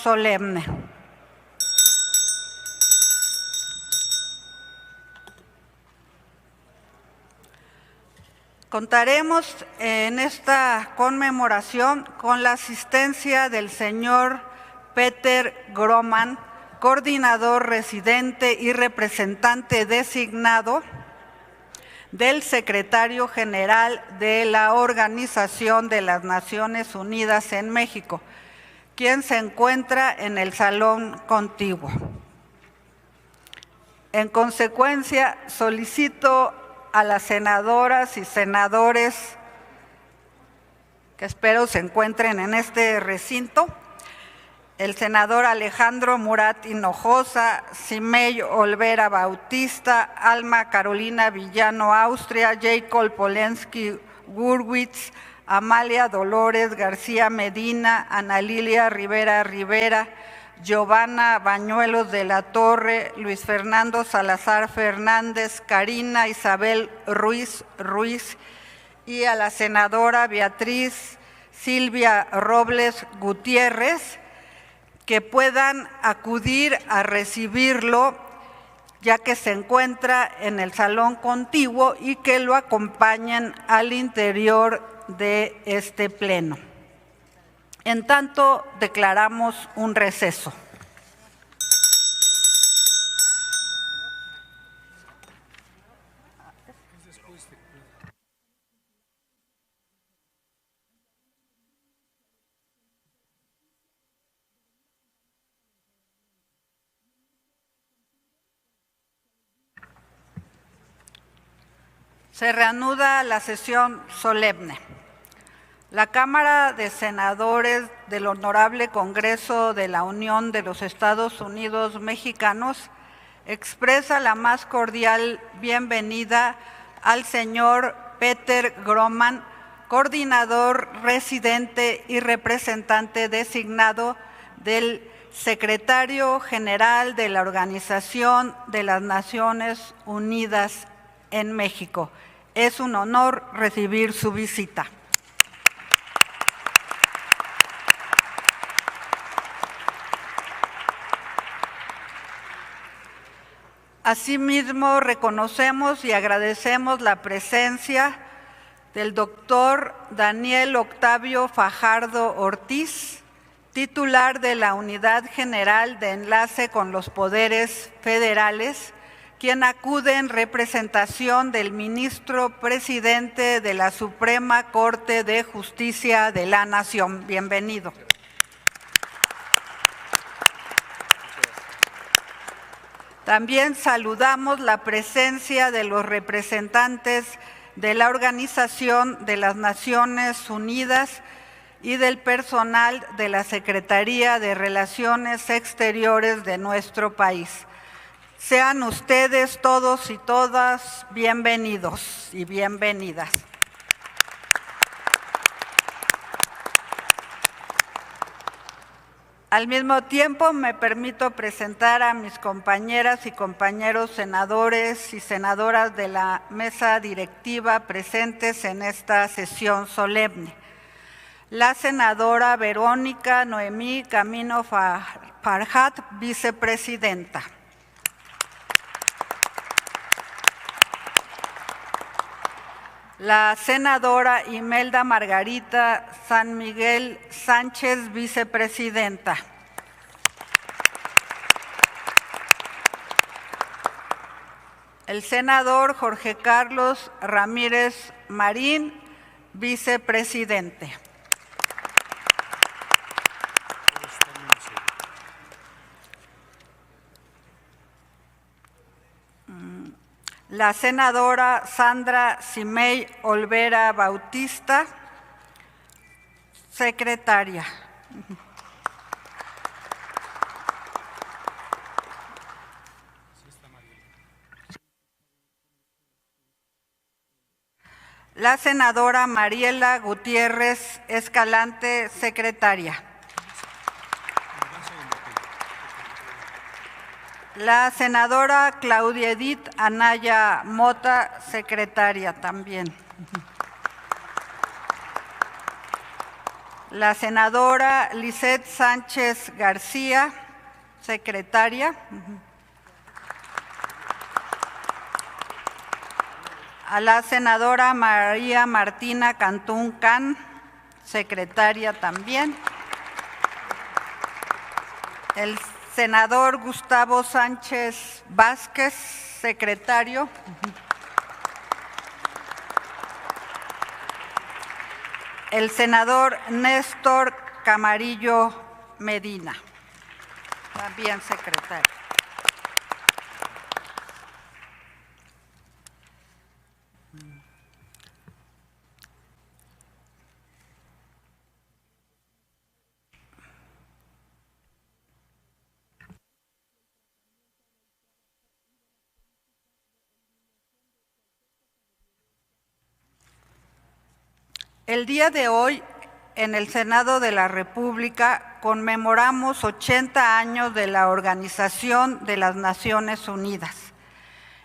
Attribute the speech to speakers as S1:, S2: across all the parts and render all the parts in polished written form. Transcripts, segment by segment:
S1: solemne. Contaremos en esta conmemoración con la asistencia del señor Peter Groman, coordinador residente y representante designado del secretario general de la Organización de las Naciones Unidas en México, quien se encuentra en el salón contiguo. En consecuencia, solicito a las senadoras y senadores que espero se encuentren en este recinto, el senador Alejandro Murat Hinojosa, Simei Olvera Bautista, Alma Carolina Villano Austria, Jacob Polensky Gurwitz, Amalia Dolores García Medina, Ana Lilia Rivera Rivera, Giovanna Bañuelos de la Torre, Luis Fernando Salazar Fernández, Karina Isabel Ruiz Ruiz y a la senadora Beatriz Silvia Robles Gutiérrez, que puedan acudir a recibirlo, ya que se encuentra en el salón contiguo, y que lo acompañen al interior de este pleno. En tanto, declaramos un receso. Se reanuda la sesión solemne. La Cámara de Senadores del Honorable Congreso de la Unión de los Estados Unidos Mexicanos expresa la más cordial bienvenida al señor Peter Groman, coordinador residente y representante designado del secretario general de la Organización de las Naciones Unidas en México. Es un honor recibir su visita. Asimismo, reconocemos y agradecemos la presencia del doctor Daniel Octavio Fajardo Ortiz, titular de la Unidad General de Enlace con los Poderes Federales, quien acude en representación del ministro presidente de la Suprema Corte de Justicia de la Nación. Bienvenido. También saludamos la presencia de los representantes de la Organización de las Naciones Unidas y del personal de la Secretaría de Relaciones Exteriores de nuestro país. Sean ustedes todos y todas bienvenidos y bienvenidas. Al mismo tiempo, me permito presentar a mis compañeras y compañeros senadores y senadoras de la mesa directiva presentes en esta sesión solemne. La senadora Verónica Noemí Camino Farhat, vicepresidenta. La senadora Imelda Margarita San Miguel Sánchez, vicepresidenta. El senador Jorge Carlos Ramírez Marín, vicepresidente. La senadora Sandra Simei Olvera Bautista, secretaria. La senadora Mariela Gutiérrez Escalante, secretaria. La senadora Claudia Edith Anaya Mota, secretaria también. La senadora Lisette Sánchez García, secretaria. A la senadora María Martina Cantún Can, secretaria también. El senador Gustavo Sánchez Vázquez, secretario. El senador Néstor Camarillo Medina, también secretario. El día de hoy, en el Senado de la República, conmemoramos 80 años de la Organización de las Naciones Unidas.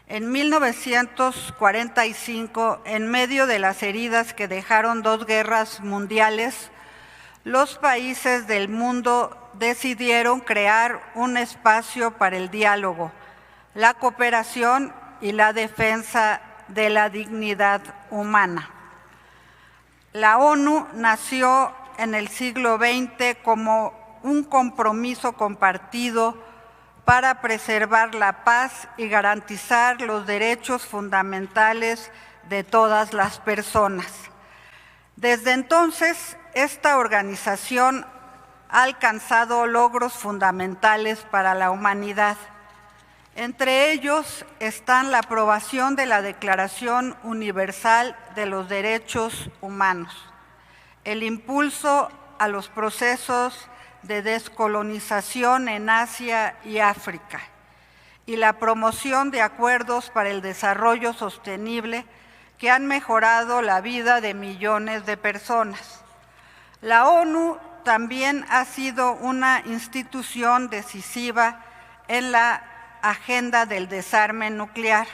S1: En 1945, en medio de las heridas que dejaron 2 guerras mundiales, los países del mundo decidieron crear un espacio para el diálogo, la cooperación y la defensa de la dignidad humana. La ONU nació en el siglo XX como un compromiso compartido para preservar la paz y garantizar los derechos fundamentales de todas las personas. Desde entonces, esta organización ha alcanzado logros fundamentales para la humanidad. Entre ellos están la aprobación de la Declaración Universal de los Derechos Humanos, el impulso a los procesos de descolonización en Asia y África y la promoción de acuerdos para el desarrollo sostenible que han mejorado la vida de millones de personas. La ONU también ha sido una institución decisiva en la agenda del desarme nuclear.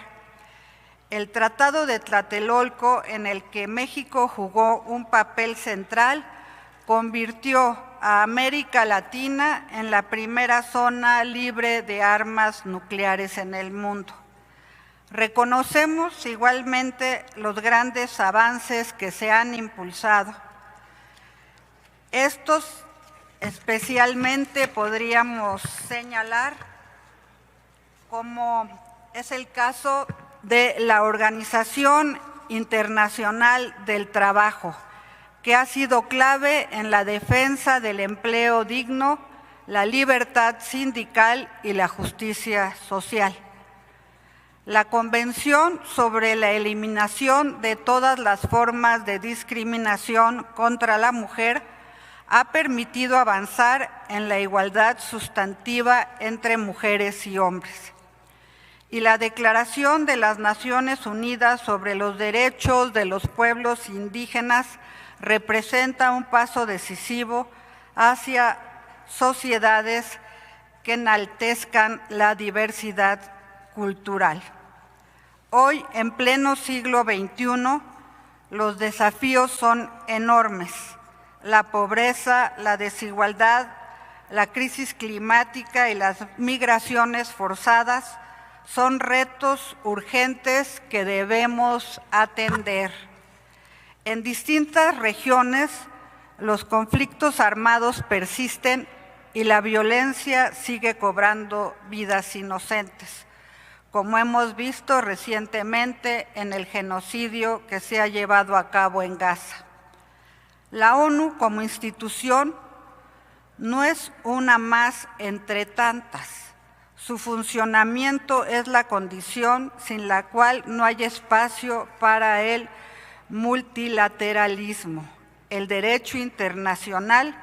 S1: El Tratado de Tlatelolco, en el que México jugó un papel central, convirtió a América Latina en la primera zona libre de armas nucleares en el mundo. Reconocemos igualmente los grandes avances que se han impulsado. Estos especialmente podríamos señalar como es el caso de la Organización Internacional del Trabajo, que ha sido clave en la defensa del empleo digno, la libertad sindical y la justicia social. La Convención sobre la eliminación de todas las formas de discriminación contra la mujer ha permitido avanzar en la igualdad sustantiva entre mujeres y hombres. Y la Declaración de las Naciones Unidas sobre los Derechos de los Pueblos Indígenas representa un paso decisivo hacia sociedades que enaltezcan la diversidad cultural. Hoy, en pleno siglo XXI, los desafíos son enormes. La pobreza, la desigualdad, la crisis climática y las migraciones forzadas son retos urgentes que debemos atender. En distintas regiones, los conflictos armados persisten y la violencia sigue cobrando vidas inocentes, como hemos visto recientemente en el genocidio que se ha llevado a cabo en Gaza. La ONU como institución no es una más entre tantas. Su funcionamiento es la condición sin la cual no hay espacio para el multilateralismo, el derecho internacional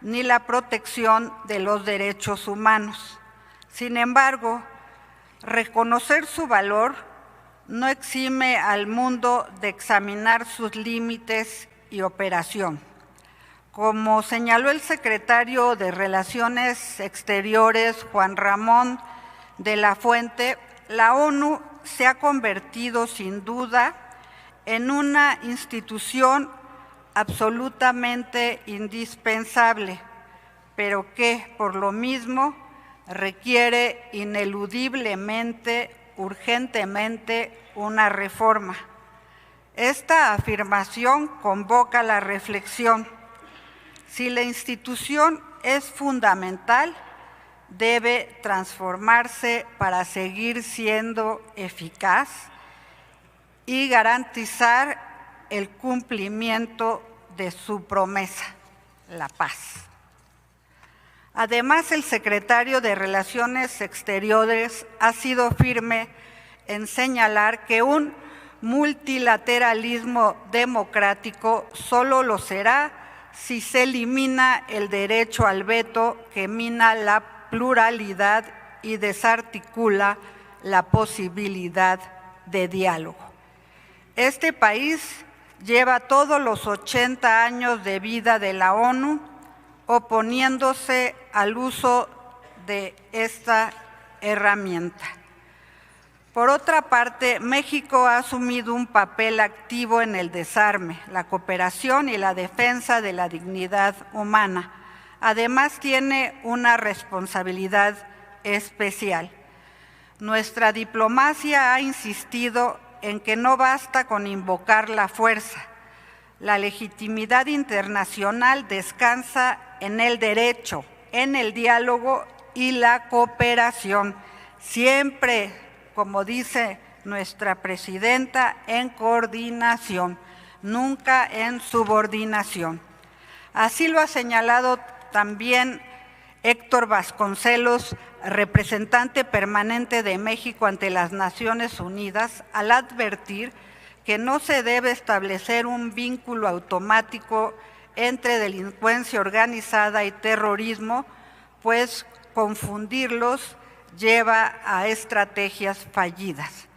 S1: ni la protección de los derechos humanos. Sin embargo, reconocer su valor no exime al mundo de examinar sus límites y operación. Como señaló el secretario de Relaciones Exteriores, Juan Ramón de la Fuente, la ONU se ha convertido sin duda en una institución absolutamente indispensable, pero que, por lo mismo, requiere ineludiblemente, urgentemente, una reforma. Esta afirmación convoca la reflexión. Si la institución es fundamental, debe transformarse para seguir siendo eficaz y garantizar el cumplimiento de su promesa, la paz. Además, el secretario de Relaciones Exteriores ha sido firme en señalar que un multilateralismo democrático solo lo será si se elimina el derecho al veto que mina la pluralidad y desarticula la posibilidad de diálogo. Este país lleva todos los 80 años de vida de la ONU oponiéndose al uso de esta herramienta. Por otra parte, México ha asumido un papel activo en el desarme, la cooperación y la defensa de la dignidad humana. Además, tiene una responsabilidad especial. Nuestra diplomacia ha insistido en que no basta con invocar la fuerza. La legitimidad internacional descansa en el derecho, en el diálogo y la cooperación, siempre, como dice nuestra presidenta, en coordinación, nunca en subordinación. Así lo ha señalado también Héctor Vasconcelos, representante permanente de México ante las Naciones Unidas, al advertir que no se debe establecer un vínculo automático entre delincuencia organizada y terrorismo, pues confundirlos lleva a estrategias fallidas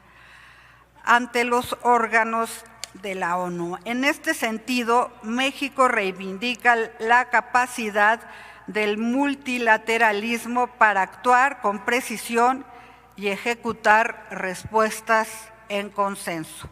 S1: ante los órganos de la ONU. En este sentido, México reivindica la capacidad del multilateralismo para actuar con precisión y ejecutar respuestas en consenso.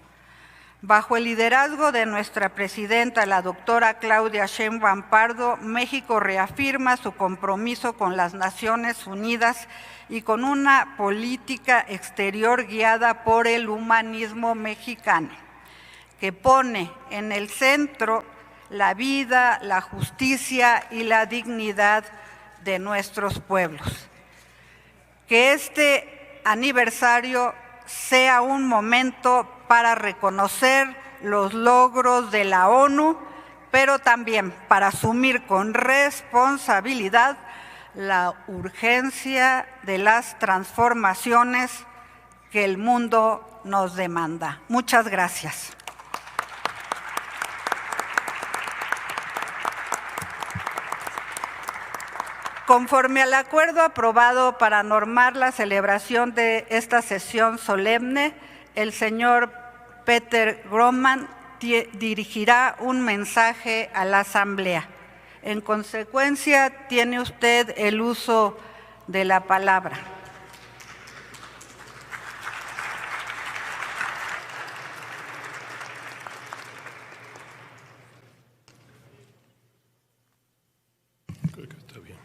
S1: Bajo el liderazgo de nuestra presidenta, la doctora Claudia Sheinbaum Pardo, México reafirma su compromiso con las Naciones Unidas y con una política exterior guiada por el humanismo mexicano, que pone en el centro la vida, la justicia y la dignidad de nuestros pueblos. Que este aniversario sea un momento para reconocer los logros de la ONU, pero también para asumir con responsabilidad la urgencia de las transformaciones que el mundo nos demanda. Muchas gracias. Conforme al acuerdo aprobado para normar la celebración de esta sesión solemne, el señor Peter Groman dirigirá un mensaje a la Asamblea. En consecuencia, tiene usted el uso de la palabra.
S2: Creo que está bien.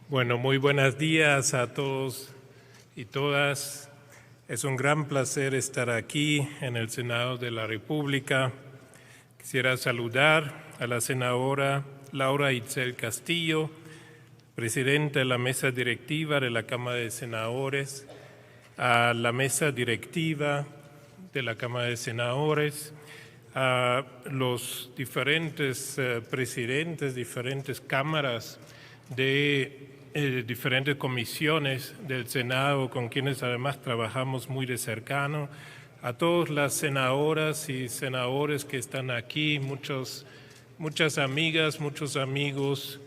S2: Bueno, muy buenos días a todos y todas. Es un gran placer estar aquí en el Senado de la República. Quisiera saludar a la senadora Laura Itzel Castillo, presidenta de la mesa directiva de la Cámara de Senadores, a la mesa directiva de la Cámara de Senadores, a los diferentes presidentes, diferentes cámaras de diferentes comisiones del Senado, con quienes además trabajamos muy de cercano, a todas las senadoras y senadores que están aquí, muchas amigas, muchos amigos,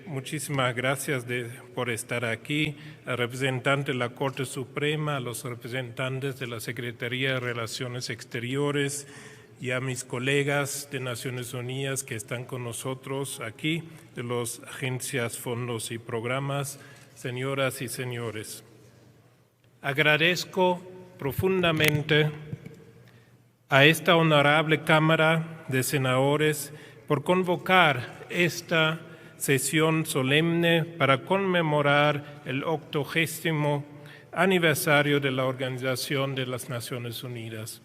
S2: muchísimas gracias por estar aquí, al representante de la Corte Suprema, a los representantes de la Secretaría de Relaciones Exteriores y a mis colegas de Naciones Unidas que están con nosotros aquí, de las agencias, fondos y programas, señoras y señores. Agradezco profundamente a esta honorable Cámara de Senadores por convocar esta sesión solemne para conmemorar el 80º aniversario de la Organización de las Naciones Unidas.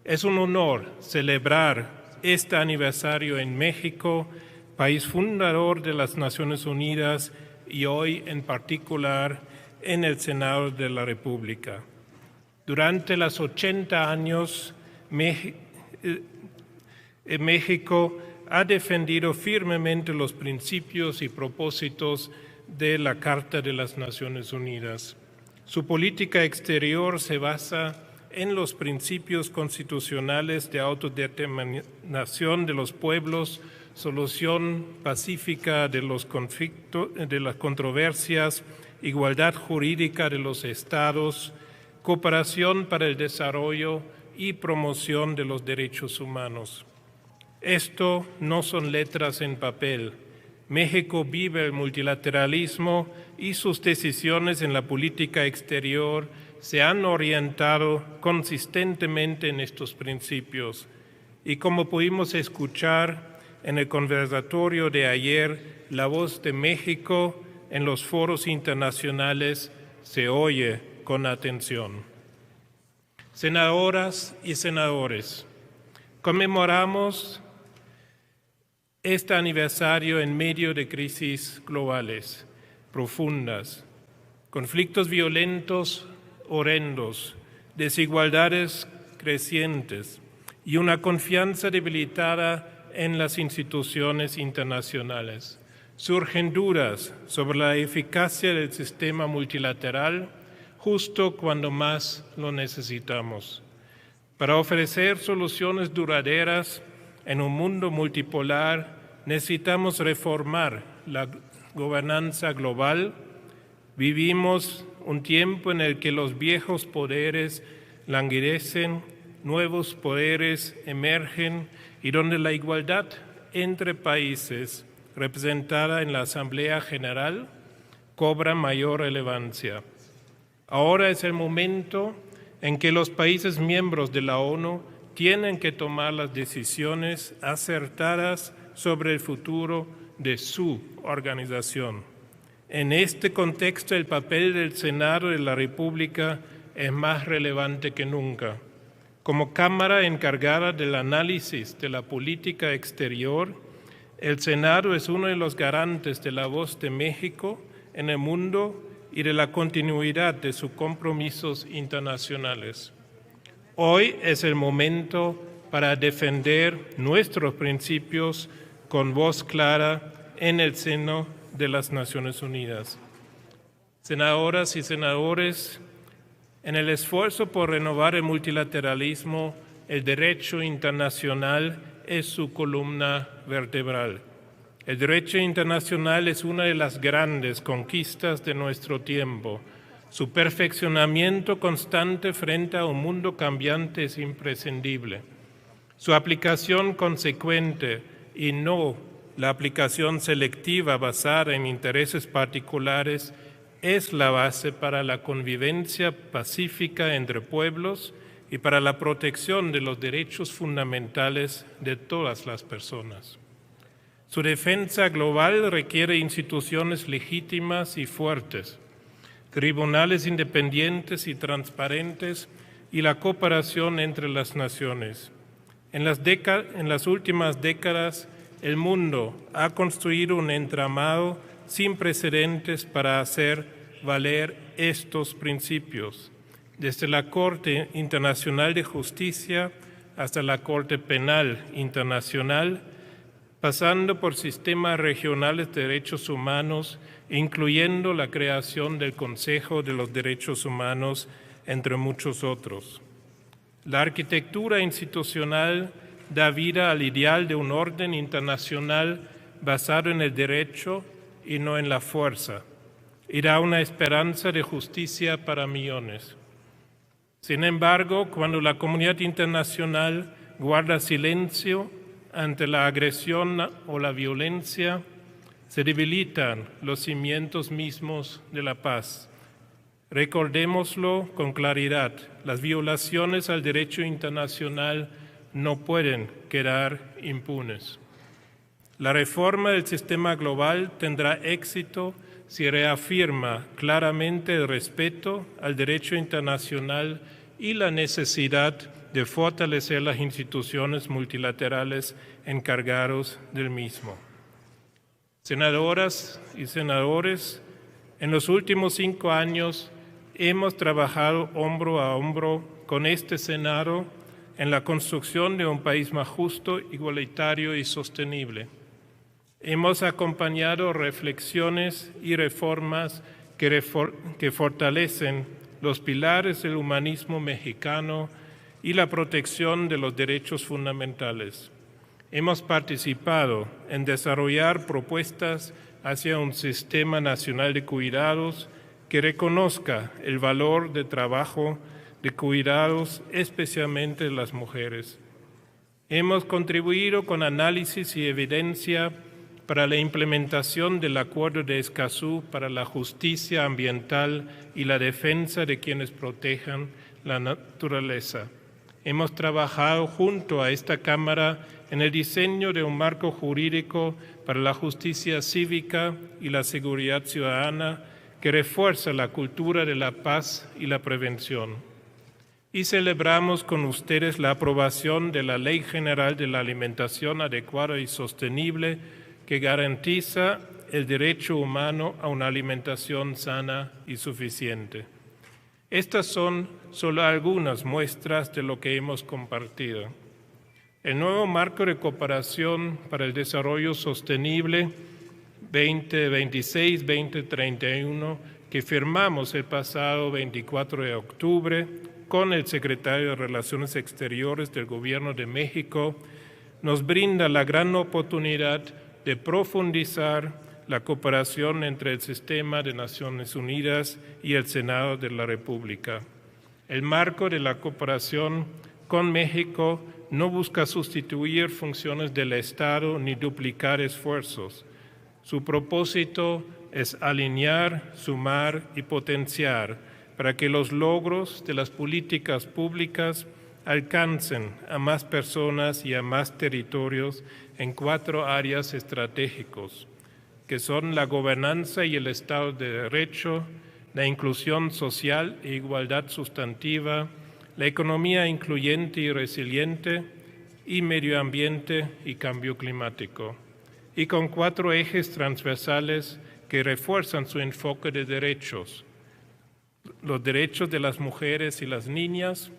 S2: Es un honor celebrar este aniversario en México, país fundador de las Naciones Unidas, y hoy en particular en el Senado de la República. Durante los 80 años, México ha defendido firmemente los principios y propósitos de la Carta de las Naciones Unidas. Su política exterior se basa en los principios constitucionales de autodeterminación de los pueblos, solución pacífica de los conflictos, de las controversias, igualdad jurídica de los estados, cooperación para el desarrollo y promoción de los derechos humanos. Esto no son letras en papel. México vive el multilateralismo y sus decisiones en la política exterior se han orientado consistentemente en estos principios. Y como pudimos escuchar en el conversatorio de ayer, la voz de México en los foros internacionales se oye con atención. Senadoras y senadores, conmemoramos este aniversario en medio de crisis globales profundas, conflictos violentos horrendos, desigualdades crecientes y una confianza debilitada en las instituciones internacionales. Surgen dudas sobre la eficacia del sistema multilateral justo cuando más lo necesitamos. Para ofrecer soluciones duraderas en un mundo multipolar, necesitamos reformar la gobernanza global. Vivimos un tiempo en el que los viejos poderes languidecen, nuevos poderes emergen y donde la igualdad entre países representada en la Asamblea General cobra mayor relevancia. Ahora es el momento en que los países miembros de la ONU tienen que tomar las decisiones acertadas sobre el futuro de su organización. En este contexto, el papel del Senado de la República es más relevante que nunca. Como Cámara encargada del análisis de la política exterior, el Senado es uno de los garantes de la voz de México en el mundo y de la continuidad de sus compromisos internacionales. Hoy es el momento para defender nuestros principios con voz clara en el seno de las Naciones Unidas. Senadoras y senadores, en el esfuerzo por renovar el multilateralismo, el derecho internacional es su columna vertebral. El derecho internacional es una de las grandes conquistas de nuestro tiempo. Su perfeccionamiento constante frente a un mundo cambiante es imprescindible. Su aplicación consecuente y no la aplicación selectiva basada en intereses particulares es la base para la convivencia pacífica entre pueblos y para la protección de los derechos fundamentales de todas las personas. Su defensa global requiere instituciones legítimas y fuertes, tribunales independientes y transparentes y la cooperación entre las naciones. En las últimas décadas, el mundo ha construido un entramado sin precedentes para hacer valer estos principios, desde la Corte Internacional de Justicia hasta la Corte Penal Internacional, pasando por sistemas regionales de derechos humanos, incluyendo la creación del Consejo de los Derechos Humanos, entre muchos otros. La arquitectura institucional da vida al ideal de un orden internacional basado en el derecho y no en la fuerza, y da una esperanza de justicia para millones. Sin embargo, cuando la comunidad internacional guarda silencio ante la agresión o la violencia, se debilitan los cimientos mismos de la paz. Recordémoslo con claridad, las violaciones al derecho internacional no pueden quedar impunes. La reforma del sistema global tendrá éxito si reafirma claramente el respeto al derecho internacional y la necesidad de fortalecer las instituciones multilaterales encargadas del mismo. Senadoras y senadores, en los últimos 5 años hemos trabajado hombro a hombro con este Senado en la construcción de un país más justo, igualitario y sostenible. Hemos acompañado reflexiones y reformas que fortalecen los pilares del humanismo mexicano y la protección de los derechos fundamentales. Hemos participado en desarrollar propuestas hacia un sistema nacional de cuidados que reconozca el valor de trabajo de cuidados, especialmente de las mujeres. Hemos contribuido con análisis y evidencia para la implementación del Acuerdo de Escazú para la justicia ambiental y la defensa de quienes protejan la naturaleza. Hemos trabajado junto a esta Cámara en el diseño de un marco jurídico para la justicia cívica y la seguridad ciudadana que refuerza la cultura de la paz y la prevención. Y celebramos con ustedes la aprobación de la Ley General de la Alimentación Adecuada y Sostenible que garantiza el derecho humano a una alimentación sana y suficiente. Estas son solo algunas muestras de lo que hemos compartido. El nuevo marco de cooperación para el desarrollo sostenible 2026-2031 que firmamos el pasado 24 de octubre con el secretario de Relaciones Exteriores del Gobierno de México, nos brinda la gran oportunidad de profundizar la cooperación entre el Sistema de Naciones Unidas y el Senado de la República. El marco de la cooperación con México no busca sustituir funciones del Estado ni duplicar esfuerzos. Su propósito es alinear, sumar y potenciar para que los logros de las políticas públicas alcancen a más personas y a más territorios en 4 áreas estratégicos, que son la gobernanza y el Estado de Derecho, la inclusión social e igualdad sustantiva, la economía incluyente y resiliente, y medio ambiente y cambio climático, y con 4 ejes transversales que refuerzan su enfoque de derechos: los derechos de las mujeres y las niñas,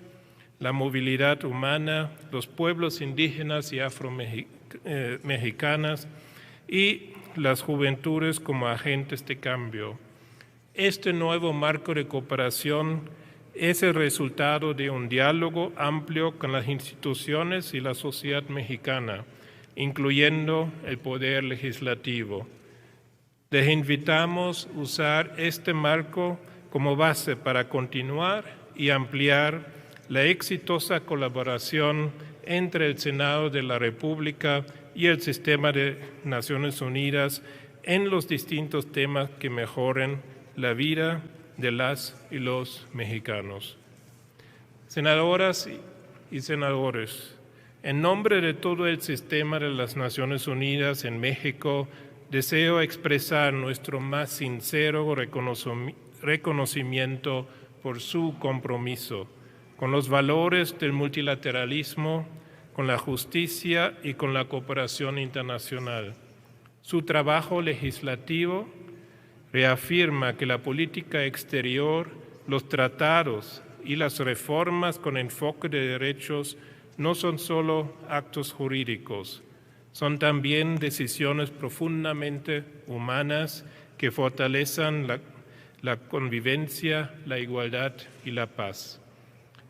S2: la movilidad humana, los pueblos indígenas y afromexicanas y las juventudes como agentes de cambio. Este nuevo marco de cooperación es el resultado de un diálogo amplio con las instituciones y la sociedad mexicana, incluyendo el poder legislativo. Les invitamos a usar este marco como base para continuar y ampliar la exitosa colaboración entre el Senado de la República y el Sistema de Naciones Unidas en los distintos temas que mejoren la vida de las y los mexicanos. Senadoras y senadores, en nombre de todo el sistema de las Naciones Unidas en México, deseo expresar nuestro más sincero reconocimiento por su compromiso con los valores del multilateralismo, con la justicia y con la cooperación internacional. Su trabajo legislativo reafirma que la política exterior, los tratados y las reformas con enfoque de derechos no son solo actos jurídicos, son también decisiones profundamente humanas que fortalecen la convivencia, la igualdad y la paz.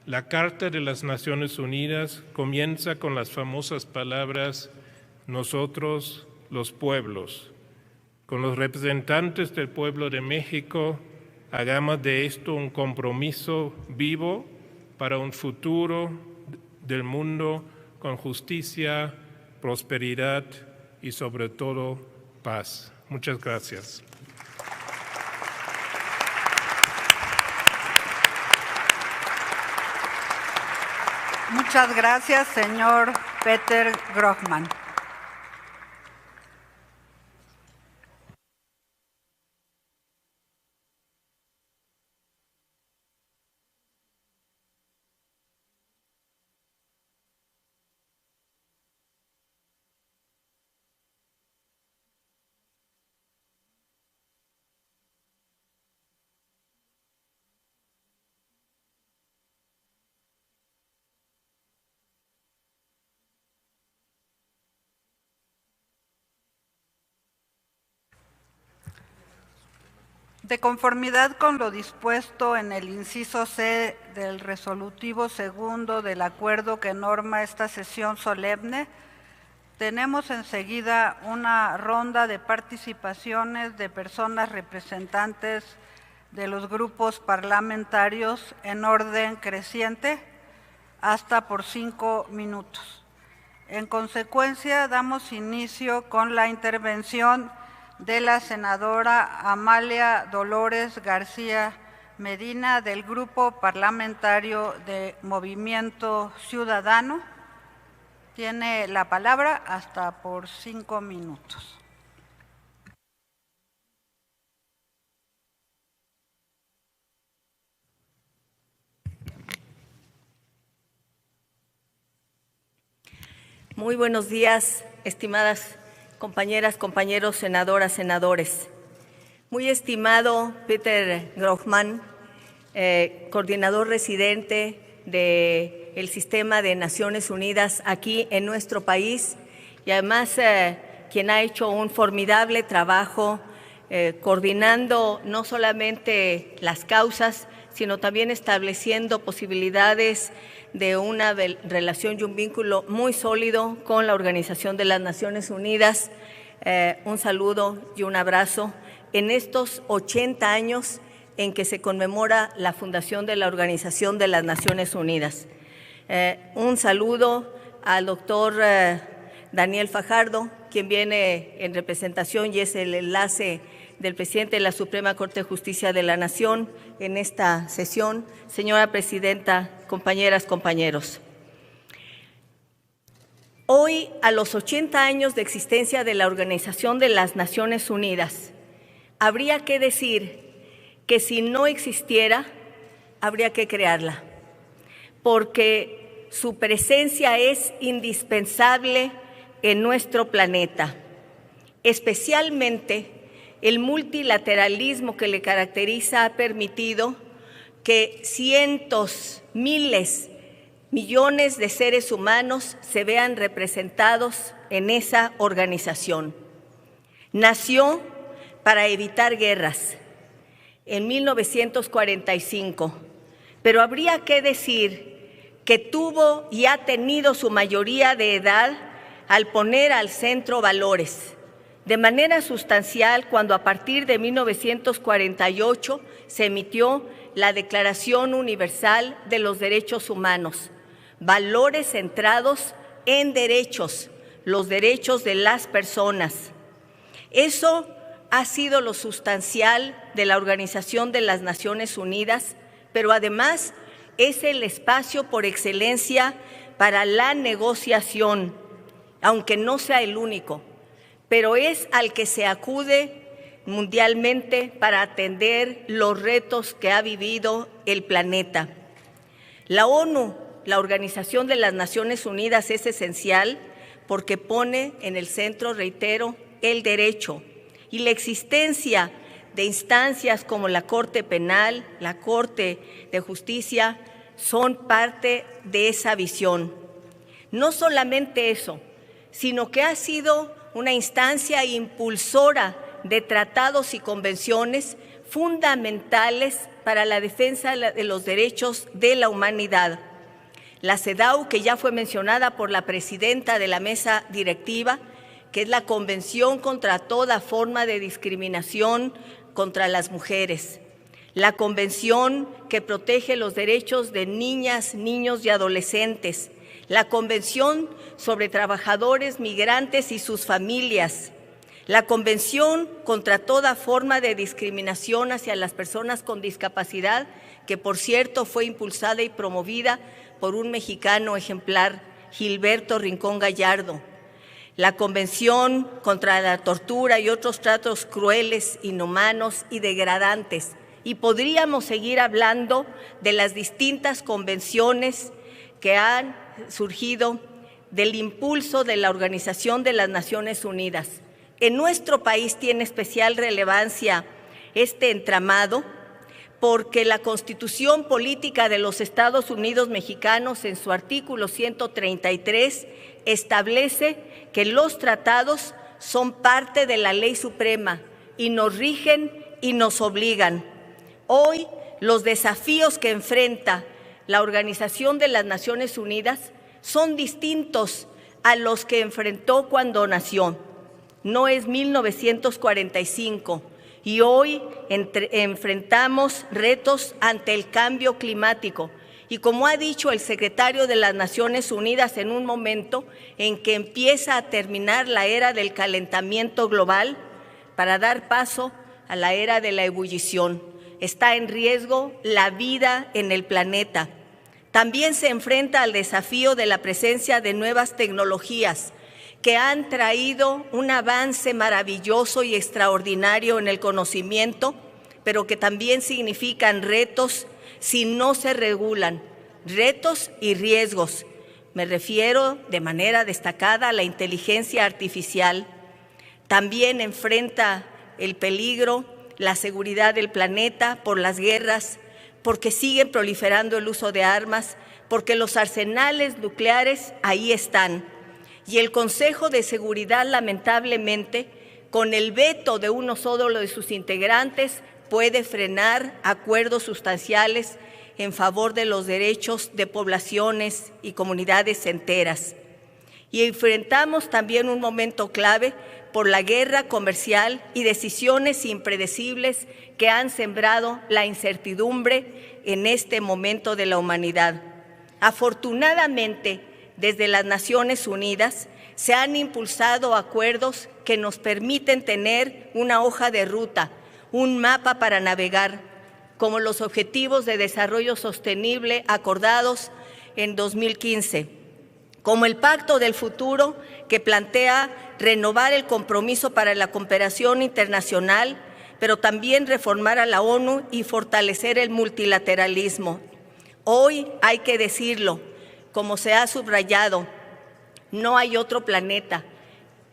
S2: La Carta de las Naciones Unidas comienza con las famosas palabras «Nosotros, los pueblos». Con los representantes del pueblo de México, hagamos de esto un compromiso vivo para un futuro del mundo con justicia, prosperidad y sobre todo paz. Muchas gracias.
S1: Muchas gracias, señor Peter Grohmann. De conformidad con lo dispuesto en el inciso C del resolutivo segundo del acuerdo que norma esta sesión solemne, tenemos enseguida una ronda de participaciones de personas representantes de los grupos parlamentarios en orden creciente, hasta por 5 minutos. En consecuencia, damos inicio con la intervención de la senadora Amalia Dolores García Medina del Grupo Parlamentario de Movimiento Ciudadano. Tiene la palabra hasta por 5 minutos.
S3: Muy buenos días, estimadas compañeras, compañeros, senadoras, senadores. Muy estimado Peter Grohmann, coordinador residente del Sistema de Naciones Unidas aquí en nuestro país y además quien ha hecho un formidable trabajo coordinando no solamente las causas, sino también estableciendo posibilidades de una relación y un vínculo muy sólido con la Organización de las Naciones Unidas. Un saludo y un abrazo en estos 80 años en que se conmemora la fundación de la Organización de las Naciones Unidas. Un saludo al doctor Daniel Fajardo, quien viene en representación y es el enlace del presidente de la Suprema Corte de Justicia de la Nación en esta sesión. Señora Presidenta, compañeras, compañeros. Hoy, a los 80 años de existencia de la Organización de las Naciones Unidas, habría que decir que si no existiera, habría que crearla, porque su presencia es indispensable en nuestro planeta, especialmente el multilateralismo que le caracteriza ha permitido que cientos, miles, millones de seres humanos se vean representados en esa organización. Nació para evitar guerras en 1945, pero habría que decir que tuvo y ha tenido su mayoría de edad al poner al centro valores, de manera sustancial cuando a partir de 1948 se emitió la Declaración Universal de los Derechos Humanos, valores centrados en derechos, los derechos de las personas. Eso ha sido lo sustancial de la Organización de las Naciones Unidas, pero además es el espacio por excelencia para la negociación, aunque no sea el único, pero es al que se acude mundialmente para atender los retos que ha vivido el planeta. La ONU, la Organización de las Naciones Unidas, es esencial porque pone en el centro, reitero, el derecho y la existencia de instancias como la Corte Penal, la Corte de Justicia, son parte de esa visión. No solamente eso, sino que ha sido una instancia impulsora de tratados y convenciones fundamentales para la defensa de los derechos de la humanidad. La CEDAW, que ya fue mencionada por la presidenta de la mesa directiva, que es la Convención contra toda forma de discriminación contra las mujeres. La Convención que protege los derechos de niñas, niños y adolescentes. La Convención sobre trabajadores migrantes y sus familias. La Convención contra toda forma de discriminación hacia las personas con discapacidad, que por cierto fue impulsada y promovida por un mexicano ejemplar, Gilberto Rincón Gallardo. La Convención contra la tortura y otros tratos crueles, inhumanos y degradantes. Y podríamos seguir hablando de las distintas convenciones que han surgido del impulso de la Organización de las Naciones Unidas. En nuestro país tiene especial relevancia este entramado porque la Constitución Política de los Estados Unidos Mexicanos, en su artículo 133, establece que los tratados son parte de la ley suprema y nos rigen y nos obligan. Hoy, los desafíos que enfrenta la Organización de las Naciones Unidas son distintos a los que enfrentó cuando nació. No es 1945 y hoy enfrentamos retos ante el cambio climático. Y como ha dicho el secretario de las Naciones Unidas en un momento en que empieza a terminar la era del calentamiento global para dar paso a la era de la ebullición. Está en riesgo la vida en el planeta. También se enfrenta al desafío de la presencia de nuevas tecnologías que han traído un avance maravilloso y extraordinario en el conocimiento, pero que también significan retos si no se regulan, retos y riesgos. Me refiero de manera destacada a la inteligencia artificial. También enfrenta el peligro, la seguridad del planeta por las guerras, porque siguen proliferando el uso de armas, porque los arsenales nucleares ahí están. Y el Consejo de Seguridad, lamentablemente, con el veto de uno solo de sus integrantes, puede frenar acuerdos sustanciales en favor de los derechos de poblaciones y comunidades enteras. Y enfrentamos también un momento clave por la guerra comercial y decisiones impredecibles que han sembrado la incertidumbre en este momento de la humanidad. Afortunadamente, desde las Naciones Unidas se han impulsado acuerdos que nos permiten tener una hoja de ruta, un mapa para navegar, como los Objetivos de Desarrollo Sostenible acordados en 2015, como el Pacto del Futuro, que plantea renovar el compromiso para la cooperación internacional, pero también reformar a la ONU y fortalecer el multilateralismo. Hoy hay que decirlo, como se ha subrayado, no hay otro planeta,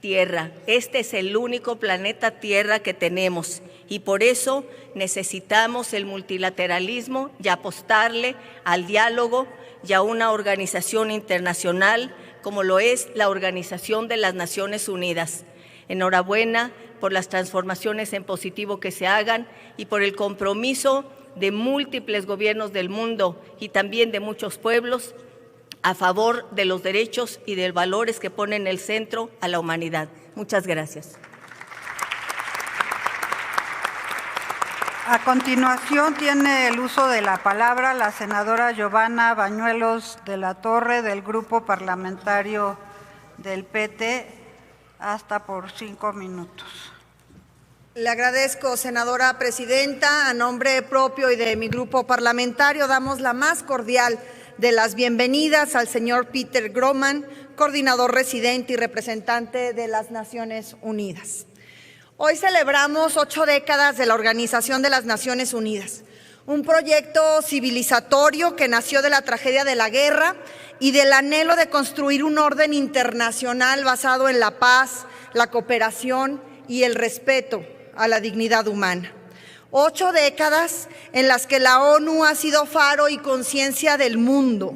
S3: Tierra. Este es el único planeta Tierra que tenemos y por eso necesitamos el multilateralismo y apostarle al diálogo y a una organización internacional como lo es la Organización de las Naciones Unidas. Enhorabuena por las transformaciones en positivo que se hagan y por el compromiso de múltiples gobiernos del mundo y también de muchos pueblos a favor de los derechos y de valores que ponen en el centro a la humanidad. Muchas gracias.
S1: A continuación tiene el uso de la palabra la senadora Giovanna Bañuelos de la Torre del Grupo Parlamentario del PT, hasta por 5 minutos.
S4: Le agradezco, senadora presidenta. A nombre propio y de mi grupo parlamentario damos la más cordial de las bienvenidas al señor Peter Groman, coordinador residente y representante de las Naciones Unidas. Hoy celebramos 8 décadas de la Organización de las Naciones Unidas, un proyecto civilizatorio que nació de la tragedia de la guerra y del anhelo de construir un orden internacional basado en la paz, la cooperación y el respeto a la dignidad humana. 8 décadas en las que la ONU ha sido faro y conciencia del mundo,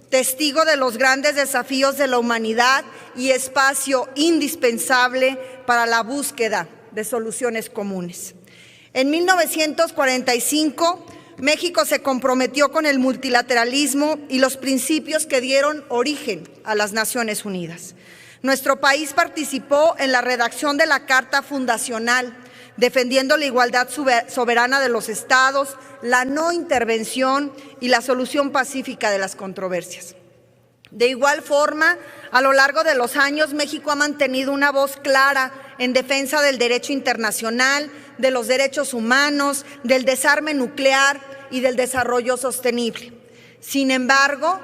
S4: testigo de los grandes desafíos de la humanidad y espacio indispensable para la búsqueda de soluciones comunes. En 1945, México se comprometió con el multilateralismo y los principios que dieron origen a las Naciones Unidas. Nuestro país participó en la redacción de la Carta Fundacional, defendiendo la igualdad soberana de los estados, la no intervención y la solución pacífica de las controversias. De igual forma, a lo largo de los años, México ha mantenido una voz clara en defensa del derecho internacional, de los derechos humanos, del desarme nuclear y del desarrollo sostenible. Sin embargo,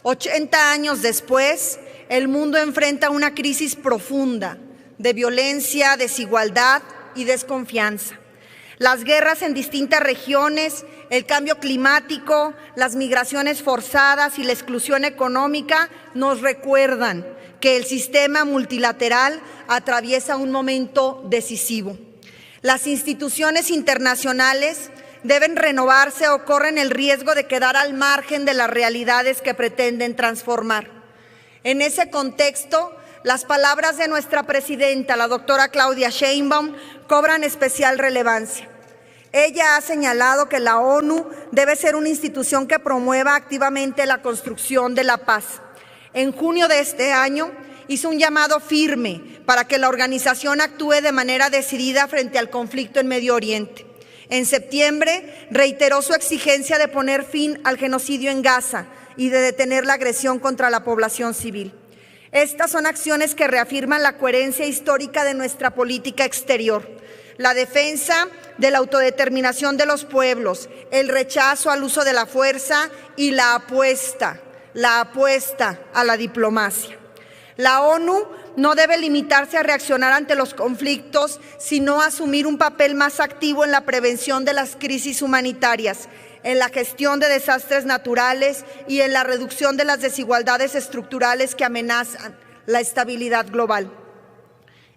S4: 80 años después, el mundo enfrenta una crisis profunda de violencia, desigualdad y desconfianza. Las guerras en distintas regiones, el cambio climático, las migraciones forzadas y la exclusión económica nos recuerdan que el sistema multilateral atraviesa un momento decisivo. Las instituciones internacionales deben renovarse o corren el riesgo de quedar al margen de las realidades que pretenden transformar. En ese contexto, las palabras de nuestra presidenta, la doctora Claudia Sheinbaum, cobran especial relevancia. Ella ha señalado que la ONU debe ser una institución que promueva activamente la construcción de la paz. En junio de este año hizo un llamado firme para que la organización actúe de manera decidida frente al conflicto en Medio Oriente. En septiembre reiteró su exigencia de poner fin al genocidio en Gaza y de detener la agresión contra la población civil. Estas son acciones que reafirman la coherencia histórica de nuestra política exterior, la defensa de la autodeterminación de los pueblos, el rechazo al uso de la fuerza y la apuesta a la diplomacia. La ONU no debe limitarse a reaccionar ante los conflictos, sino a asumir un papel más activo en la prevención de las crisis humanitarias, en la gestión de desastres naturales y en la reducción de las desigualdades estructurales que amenazan la estabilidad global.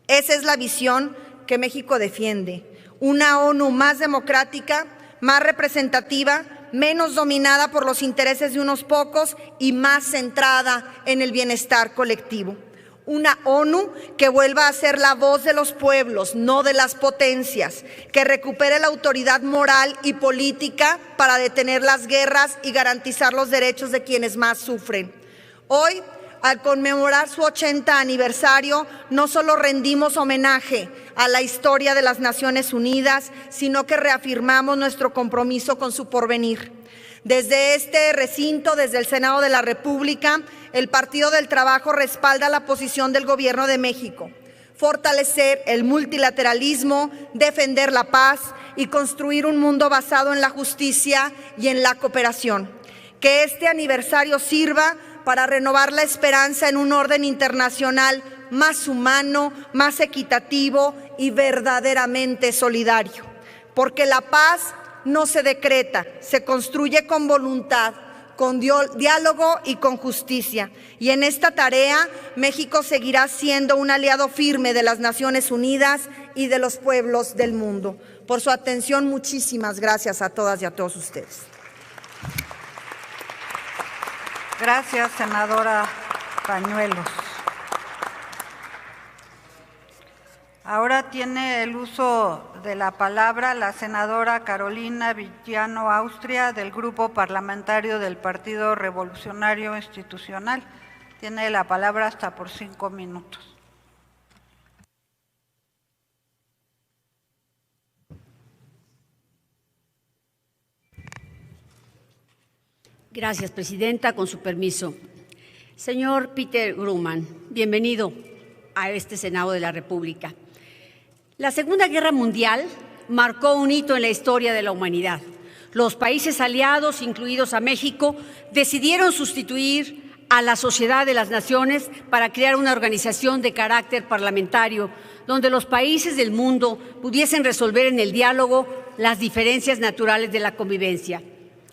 S4: Esa es la visión que México defiende, una ONU más democrática, más representativa, menos dominada por los intereses de unos pocos y más centrada en el bienestar colectivo. Una ONU que vuelva a ser la voz de los pueblos, no de las potencias, que recupere la autoridad moral y política para detener las guerras y garantizar los derechos de quienes más sufren. Hoy, al conmemorar su 80 aniversario, no solo rendimos homenaje a la historia de las Naciones Unidas, sino que reafirmamos nuestro compromiso con su porvenir. Desde este recinto, desde el Senado de la República, el Partido del Trabajo respalda la posición del Gobierno de México: fortalecer el multilateralismo, defender la paz y construir un mundo basado en la justicia y en la cooperación. Que este aniversario sirva para renovar la esperanza en un orden internacional más humano, más equitativo y verdaderamente solidario. Porque la paz no se decreta, se construye con voluntad, con diálogo y con justicia. Y en esta tarea, México seguirá siendo un aliado firme de las Naciones Unidas y de los pueblos del mundo. Por su atención, muchísimas gracias a todas y a todos ustedes.
S1: Gracias, senadora Bañuelos. Ahora tiene el uso de la palabra la senadora Carolina Villano Austria, del Grupo Parlamentario del Partido Revolucionario Institucional. Tiene la palabra hasta por 5 minutos.
S5: Gracias, presidenta. Con su permiso. Señor Peter Grumman, bienvenido a este Senado de la República. La Segunda Guerra Mundial marcó un hito en la historia de la humanidad. Los países aliados, incluidos a México, decidieron sustituir a la Sociedad de las Naciones para crear una organización de carácter parlamentario, donde los países del mundo pudiesen resolver en el diálogo las diferencias naturales de la convivencia.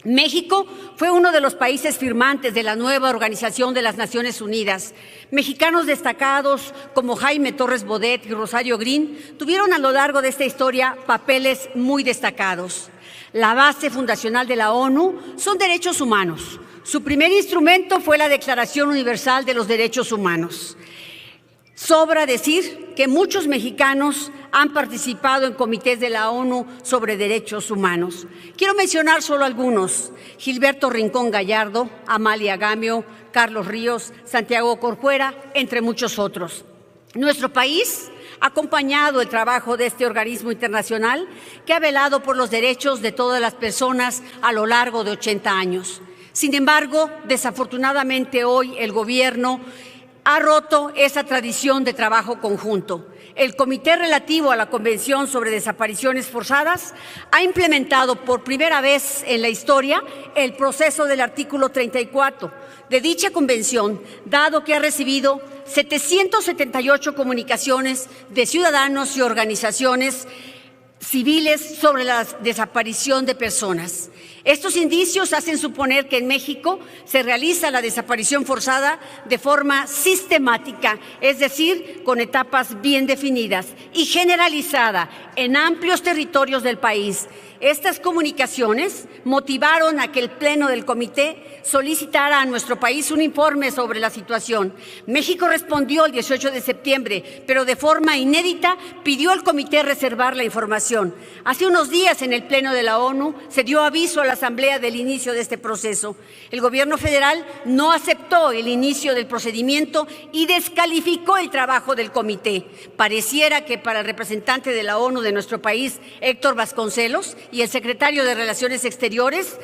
S5: México fue uno de los países firmantes de la nueva Organización de las Naciones Unidas. Mexicanos destacados como Jaime Torres Bodet y Rosario Green tuvieron a lo largo de esta historia papeles muy destacados. La base fundacional de la ONU son derechos humanos. Su primer instrumento fue la Declaración Universal de los Derechos Humanos. Sobra decir que muchos mexicanos han participado en comités de la ONU sobre derechos humanos. Quiero mencionar solo algunos: Gilberto Rincón Gallardo, Amalia Gamio, Carlos Ríos, Santiago Corcuera, entre muchos otros. Nuestro país ha acompañado el trabajo de este organismo internacional que ha velado por los derechos de todas las personas a lo largo de 80 años. Sin embargo, desafortunadamente hoy el gobierno ha roto esa tradición de trabajo conjunto. El Comité relativo a la Convención sobre Desapariciones Forzadas ha implementado por primera vez en la historia el proceso del artículo 34 de dicha convención, dado que ha recibido 778 comunicaciones de ciudadanos y organizaciones civiles sobre la desaparición de personas. Estos indicios hacen suponer que en México se realiza la desaparición forzada de forma sistemática, es decir, con etapas bien definidas y generalizada en amplios territorios del país. Estas comunicaciones motivaron a que el Pleno del Comité solicitara a nuestro país un informe sobre la situación. México respondió el 18 de septiembre, pero de forma inédita pidió al Comité reservar la información. Hace unos días, en el Pleno de la ONU, se dio aviso a la Asamblea del inicio de este proceso. El Gobierno federal no aceptó el inicio del procedimiento y descalificó el trabajo del Comité. Pareciera que para el representante de la ONU de nuestro país, Héctor Vasconcelos, y el secretario de Relaciones Exteriores,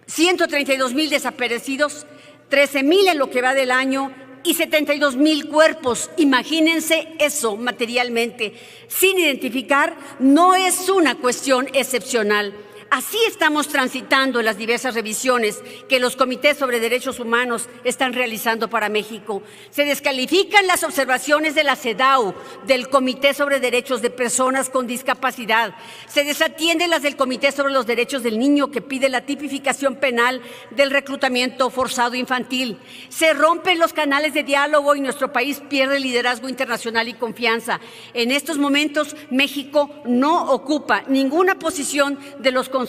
S5: 132,000 desaparecidos, 13,000 en lo que va del año y 72,000 cuerpos. Imagínense eso materialmente. Sin identificar, no es una cuestión excepcional. Así estamos transitando en las diversas revisiones que los comités sobre derechos humanos están realizando para México. Se descalifican las observaciones de la CEDAW, del Comité sobre Derechos de Personas con Discapacidad. Se desatienden las del Comité sobre los Derechos del Niño, que pide la tipificación penal del reclutamiento forzado infantil. Se rompen los canales de diálogo y nuestro país pierde liderazgo internacional y confianza. En estos momentos, México no ocupa ninguna posición de los consejos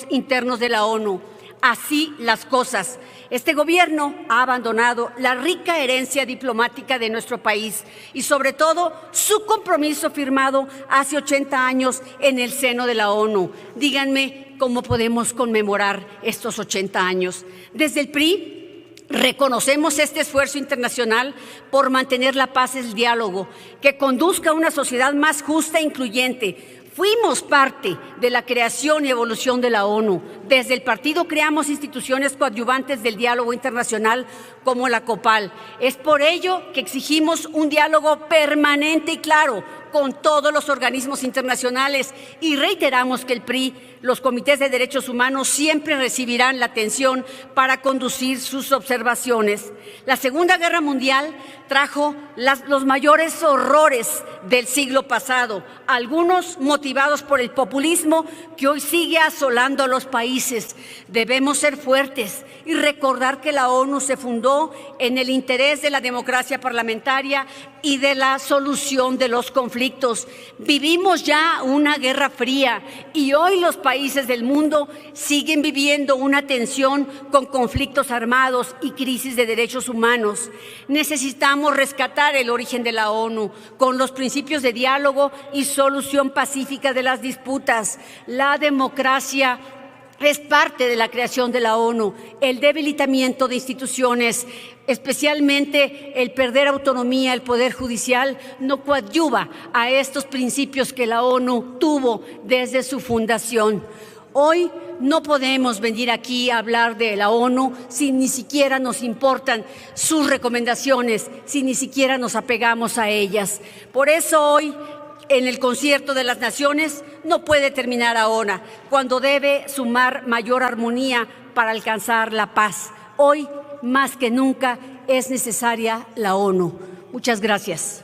S5: internos de la ONU. Así las cosas. Este gobierno ha abandonado la rica herencia diplomática de nuestro país y, sobre todo, su compromiso firmado hace 80 años en el seno de la ONU. Díganme cómo podemos conmemorar estos 80 años. Desde el PRI reconocemos este esfuerzo internacional por mantener la paz y el diálogo, que conduzca a una sociedad más justa e incluyente. Fuimos parte de la creación y evolución de la ONU. Desde el partido creamos instituciones coadyuvantes del diálogo internacional como la COPAL. Es por ello que exigimos un diálogo permanente y claro con todos los organismos internacionales y reiteramos que el PRI, los comités de derechos humanos siempre recibirán la atención para conducir sus observaciones. La Segunda Guerra Mundial trajo los mayores horrores del siglo pasado, algunos motivados por el populismo que hoy sigue asolando a los países. Debemos ser fuertes y recordar que la ONU se fundó en el interés de la democracia parlamentaria y de la solución de los conflictos. Vivimos ya una guerra fría y hoy los países del mundo siguen viviendo una tensión con conflictos armados y crisis de derechos humanos. Necesitamos rescatar el origen de la ONU con los principios de diálogo y solución pacífica de las disputas. La democracia es parte de la creación de la ONU, el debilitamiento de instituciones, especialmente el perder autonomía, el Poder Judicial, no coadyuva a estos principios que la ONU tuvo desde su fundación. Hoy no podemos venir aquí a hablar de la ONU si ni siquiera nos importan sus recomendaciones, si ni siquiera nos apegamos a ellas. Por eso hoy, en el concierto de las naciones, no puede terminar ahora, cuando debe sumar mayor armonía para alcanzar la paz. Hoy, más que nunca, es necesaria la ONU. Muchas gracias.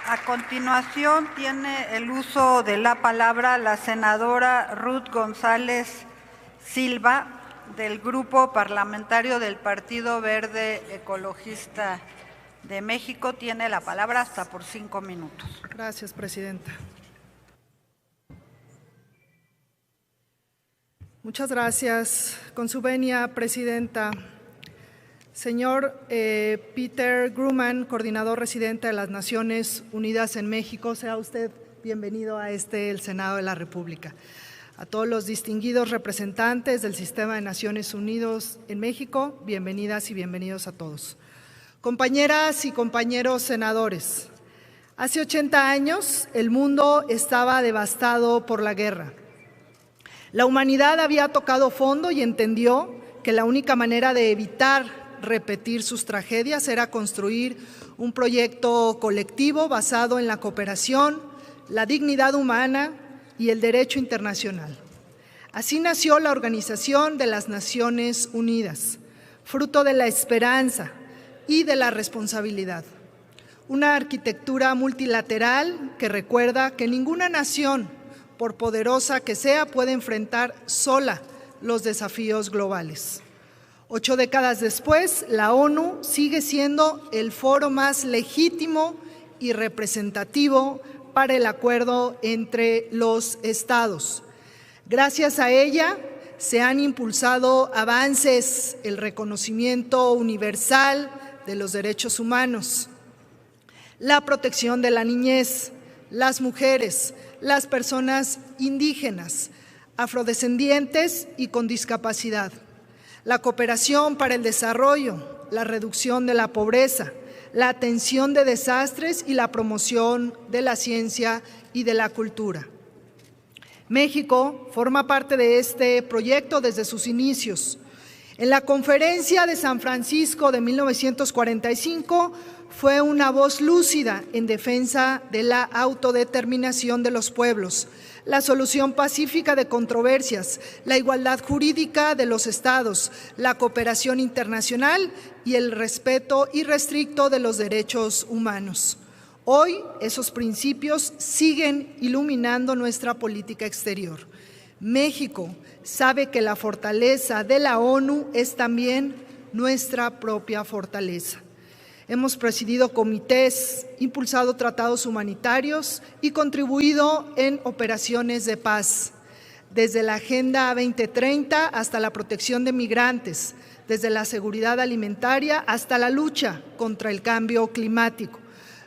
S1: A continuación, tiene el uso de la palabra la senadora Ruth González Silva, del Grupo Parlamentario del Partido Verde Ecologista de México. Tiene la palabra hasta por 5 minutos.
S6: Gracias, presidenta. Muchas gracias. Con su venia, presidenta. Señor Peter Grumman, coordinador residente de las Naciones Unidas en México, sea usted bienvenido a el Senado de la República. A todos los distinguidos representantes del Sistema de Naciones Unidas en México, bienvenidas y bienvenidos a todos. Compañeras y compañeros senadores, hace 80 años el mundo estaba devastado por la guerra. La humanidad había tocado fondo y entendió que la única manera de evitar repetir sus tragedias era construir un proyecto colectivo basado en la cooperación, la dignidad humana y el derecho internacional. Así nació la Organización de las Naciones Unidas, fruto de la esperanza y de la responsabilidad. Una arquitectura multilateral que recuerda que ninguna nación, por poderosa que sea, puede enfrentar sola los desafíos globales. 8 décadas después, la ONU sigue siendo el foro más legítimo y representativo para el acuerdo entre los estados. Gracias a ella se han impulsado avances, el reconocimiento universal de los derechos humanos, la protección de la niñez, las mujeres, las personas indígenas, afrodescendientes y con discapacidad, la cooperación para el desarrollo, la reducción de la pobreza, la atención de desastres y la promoción de la ciencia y de la cultura. México forma parte de este proyecto desde sus inicios. En la Conferencia de San Francisco de 1945 fue una voz lúcida en defensa de la autodeterminación de los pueblos, la solución pacífica de controversias, la igualdad jurídica de los estados, la cooperación internacional y el respeto irrestricto de los derechos humanos. Hoy esos principios siguen iluminando nuestra política exterior. México sabe que la fortaleza de la ONU es también nuestra propia fortaleza. Hemos presidido comités, impulsado tratados humanitarios y contribuido en operaciones de paz, desde la Agenda 2030 hasta la protección de migrantes, desde la seguridad alimentaria hasta la lucha contra el cambio climático.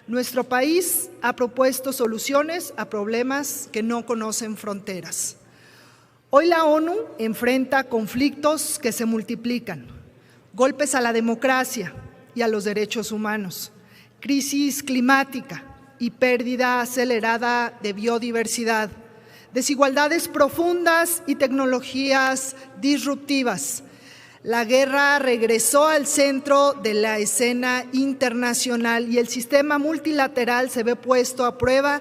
S6: Nuestro país ha propuesto soluciones a problemas que no conocen fronteras. Hoy la ONU enfrenta conflictos que se multiplican, golpes a la democracia y a los derechos humanos, crisis climática y pérdida acelerada de biodiversidad, desigualdades profundas y tecnologías disruptivas. La guerra regresó al centro de la escena internacional y el sistema multilateral se ve puesto a prueba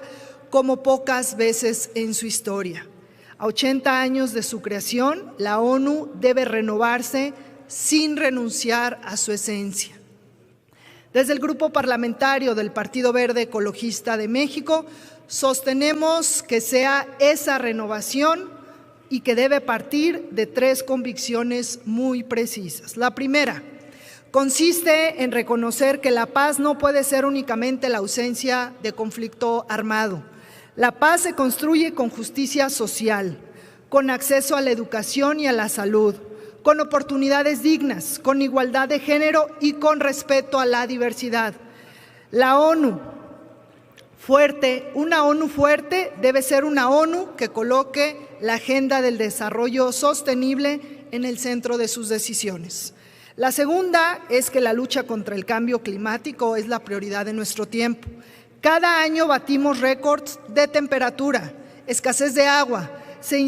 S6: como pocas veces en su historia. A 80 años de su creación, la ONU debe renovarse sin renunciar a su esencia. Desde el Grupo Parlamentario del Partido Verde Ecologista de México, sostenemos que sea esa renovación y que debe partir de 3 convicciones muy precisas. La primera consiste en reconocer que la paz no puede ser únicamente la ausencia de conflicto armado. La paz se construye con justicia social, con acceso a la educación y a la salud, con oportunidades dignas, con igualdad de género y con respeto a la diversidad. La ONU fuerte, una ONU fuerte debe ser una ONU que coloque la agenda del desarrollo sostenible en el centro de sus decisiones. La segunda es que la lucha contra el cambio climático es la prioridad de nuestro tiempo. Cada año batimos récords de temperatura, escasez de agua, se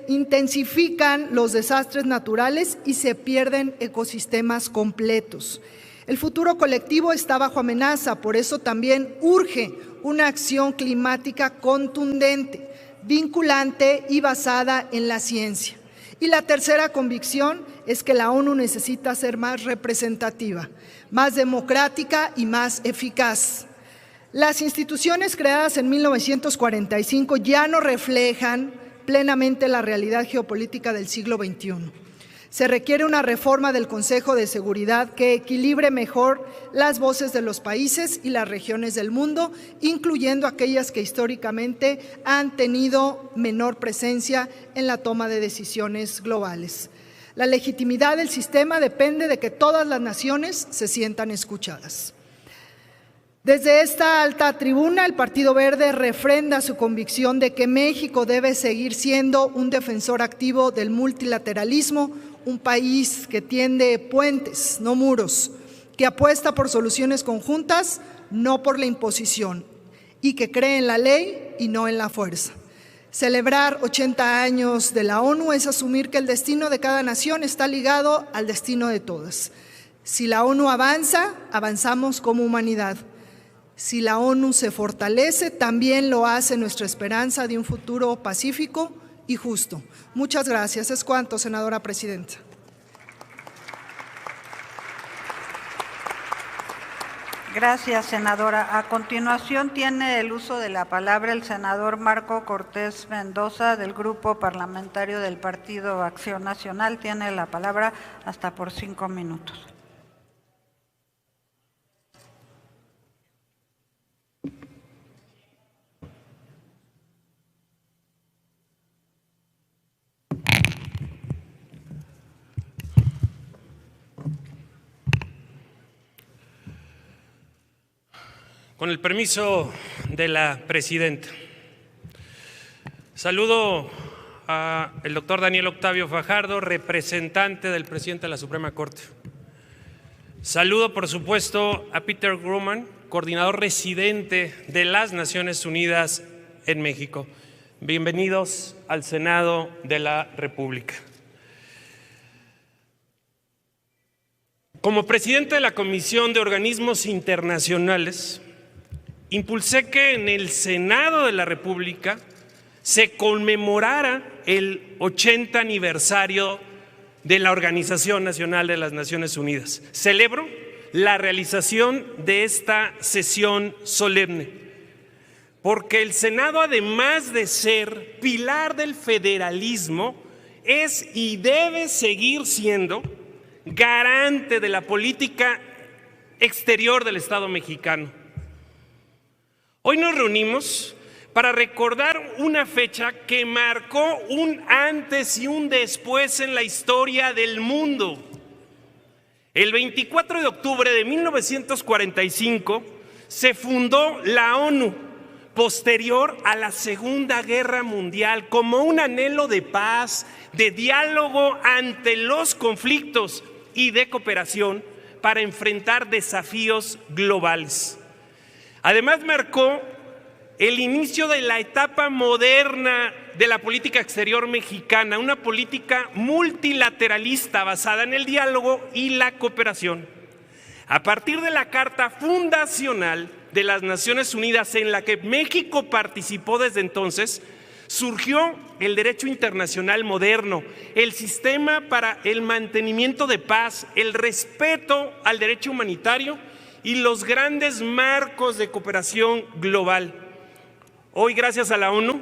S6: intensifican los desastres naturales y se pierden ecosistemas completos. El futuro colectivo está bajo amenaza, por eso también urge una acción climática contundente, vinculante y basada en la ciencia. Y la tercera convicción es que la ONU necesita ser más representativa, más democrática y más eficaz. Las instituciones creadas en 1945 ya no reflejan plenamente la realidad geopolítica del siglo XXI. Se requiere una reforma del Consejo de Seguridad que equilibre mejor las voces de los países y las regiones del mundo, incluyendo aquellas que históricamente han tenido menor presencia en la toma de decisiones globales. La legitimidad del sistema depende de que todas las naciones se sientan escuchadas. Desde esta alta tribuna, el Partido Verde refrenda su convicción de que México debe seguir siendo un defensor activo del multilateralismo, un país que tiende puentes, no muros, que apuesta por soluciones conjuntas, no por la imposición, y que cree en la ley y no en la fuerza. Celebrar 80 años de la ONU es asumir que el destino de cada nación está ligado al destino de todas. Si la ONU avanza, avanzamos como humanidad. Si la ONU se fortalece, también lo hace nuestra esperanza de un futuro pacífico y justo. Muchas gracias. Es cuanto, senadora presidenta.
S1: Gracias, senadora. A continuación tiene el uso de la palabra el senador Marco Cortés Mendoza, del Grupo Parlamentario del Partido Acción Nacional. Tiene la palabra hasta por 5 minutos.
S7: Con el permiso de la presidenta, saludo al doctor Daniel Octavio Fajardo, representante del presidente de la Suprema Corte. Saludo, por supuesto, a Peter Grumman, coordinador residente de las Naciones Unidas en México. Bienvenidos al Senado de la República. Como presidente de la Comisión de Organismos Internacionales, impulsé que en el Senado de la República se conmemorara el 80 aniversario de la Organización Nacional de las Naciones Unidas. Celebro la realización de esta sesión solemne, porque el Senado, además de ser pilar del federalismo, es y debe seguir siendo garante de la política exterior del Estado mexicano. Hoy nos reunimos para recordar una fecha que marcó un antes y un después en la historia del mundo. El 24 de octubre de 1945 se fundó la ONU, posterior a la Segunda Guerra Mundial, como un anhelo de paz, de diálogo ante los conflictos y de cooperación para enfrentar desafíos globales. Además, marcó el inicio de la etapa moderna de la política exterior mexicana, una política multilateralista basada en el diálogo y la cooperación. A partir de la Carta Fundacional de las Naciones Unidas, en la que México participó desde entonces, surgió el derecho internacional moderno, el sistema para el mantenimiento de paz, el respeto al derecho humanitario y los grandes marcos de cooperación global. Hoy, gracias a la ONU,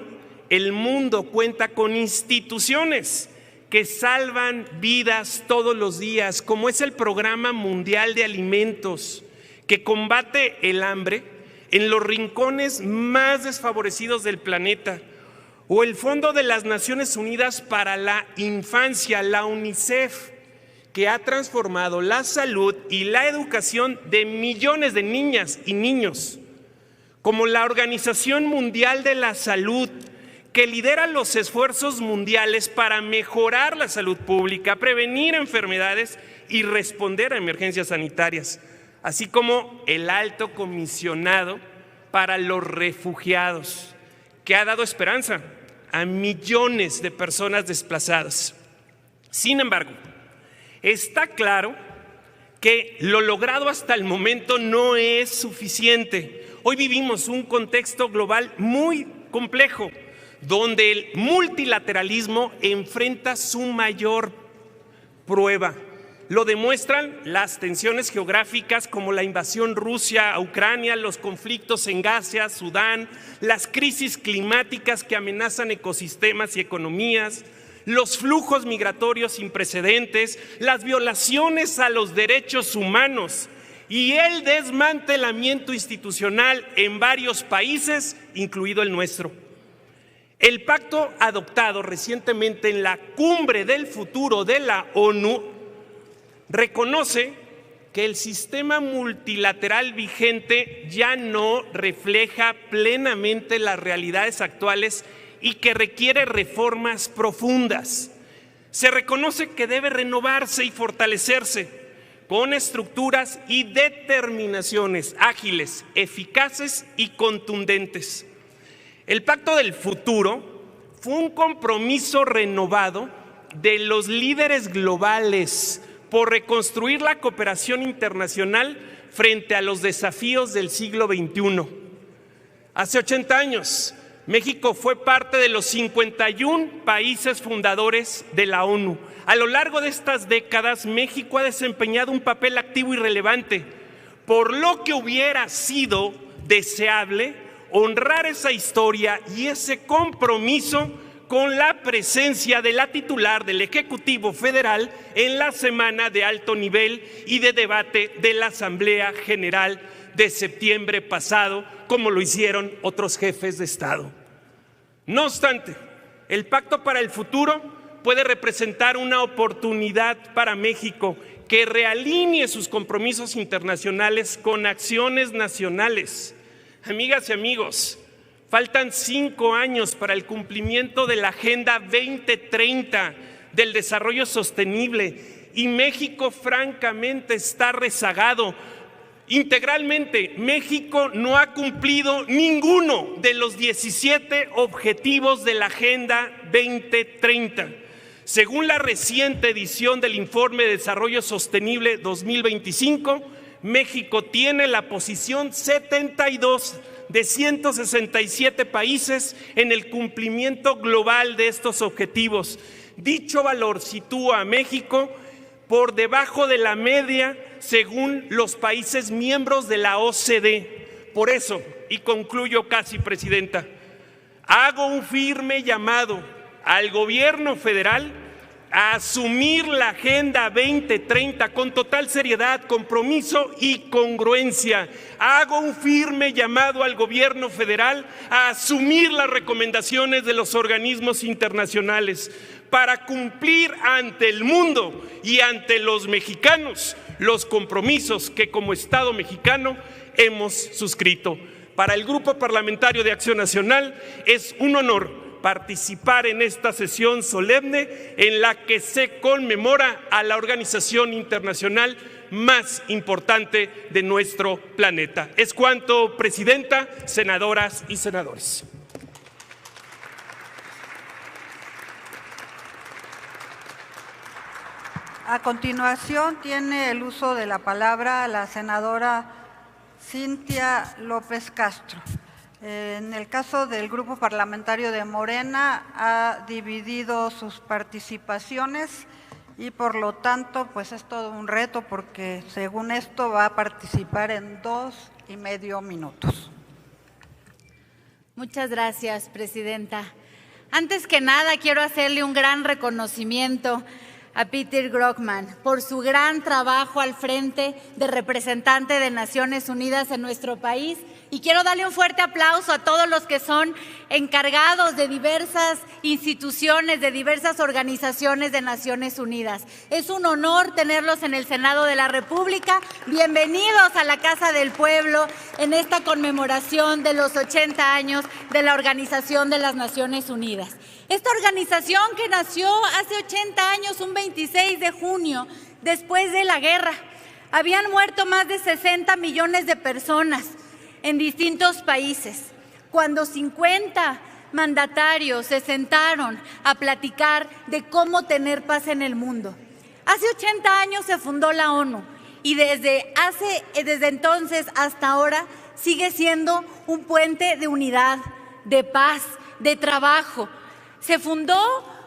S7: el mundo cuenta con instituciones que salvan vidas todos los días, como es el Programa Mundial de Alimentos, que combate el hambre en los rincones más desfavorecidos del planeta, o el Fondo de las Naciones Unidas para la Infancia, la UNICEF, que ha transformado la salud y la educación de millones de niñas y niños, como la Organización Mundial de la Salud, que lidera los esfuerzos mundiales para mejorar la salud pública, prevenir enfermedades y responder a emergencias sanitarias, así como el Alto Comisionado para los Refugiados, que ha dado esperanza a millones de personas desplazadas. Sin embargo, está claro que lo logrado hasta el momento no es suficiente. Hoy vivimos un contexto global muy complejo, donde el multilateralismo enfrenta su mayor prueba. Lo demuestran las tensiones geográficas como la invasión rusa a Ucrania, los conflictos en Gaza, Sudán, las crisis climáticas que amenazan ecosistemas y economías, los flujos migratorios sin precedentes, las violaciones a los derechos humanos y el desmantelamiento institucional en varios países, incluido el nuestro. El pacto adoptado recientemente en la Cumbre del Futuro de la ONU reconoce que el sistema multilateral vigente ya no refleja plenamente las realidades actuales y que requiere reformas profundas. Se reconoce que debe renovarse y fortalecerse con estructuras y determinaciones ágiles, eficaces y contundentes. El Pacto del Futuro fue un compromiso renovado de los líderes globales por reconstruir la cooperación internacional frente a los desafíos del siglo XXI. Hace 80 años, México fue parte de los 51 países fundadores de la ONU. A lo largo de estas décadas, México ha desempeñado un papel activo y relevante, por lo que hubiera sido deseable honrar esa historia y ese compromiso con la presencia de la titular del Ejecutivo Federal en la semana de alto nivel y de debate de la Asamblea General de septiembre pasado, como lo hicieron otros jefes de Estado. No obstante, el Pacto para el Futuro puede representar una oportunidad para México que realinee sus compromisos internacionales con acciones nacionales. Amigas y amigos, faltan 5 años para el cumplimiento de la Agenda 2030 del Desarrollo Sostenible y México francamente está rezagado. Integralmente, México no ha cumplido ninguno de los 17 objetivos de la Agenda 2030. Según la reciente edición del Informe de Desarrollo Sostenible 2025, México tiene la posición 72 de 167 países en el cumplimiento global de estos objetivos. Dicho valor sitúa a México por debajo de la media según los países miembros de la OCDE. Por eso, y concluyo casi, Presidenta, hago un firme llamado al Gobierno federal a asumir la Agenda 2030 con total seriedad, compromiso y congruencia. Hago un firme llamado al Gobierno federal a asumir las recomendaciones de los organismos internacionales para cumplir ante el mundo y ante los mexicanos los compromisos que como Estado mexicano hemos suscrito. Para el Grupo Parlamentario de Acción Nacional es un honor participar en esta sesión solemne en la que se conmemora a la organización internacional más importante de nuestro planeta. Es cuanto, Presidenta, senadoras y senadores.
S1: A continuación tiene el uso de la palabra la senadora Cintia López Castro. En el caso del Grupo Parlamentario de Morena ha dividido sus participaciones y por lo tanto pues es todo un reto porque según esto va a participar en 2,5 minutos.
S8: Muchas gracias, Presidenta. Antes que nada quiero hacerle un gran reconocimiento a Peter Grokman por su gran trabajo al frente de representante de Naciones Unidas en nuestro país. Y quiero darle un fuerte aplauso a todos los que son encargados de diversas instituciones, de diversas organizaciones de Naciones Unidas. Es un honor tenerlos en el Senado de la República. Bienvenidos a la Casa del Pueblo en esta conmemoración de los 80 años de la Organización de las Naciones Unidas. Esta organización que nació hace 80 años, un 26 de junio, después de la guerra. Habían muerto más de 60 millones de personas en distintos países, cuando 50 mandatarios se sentaron a platicar de cómo tener paz en el mundo. Hace 80 años se fundó la ONU y desde entonces hasta ahora sigue siendo un puente de unidad, de paz, de trabajo. Se fundó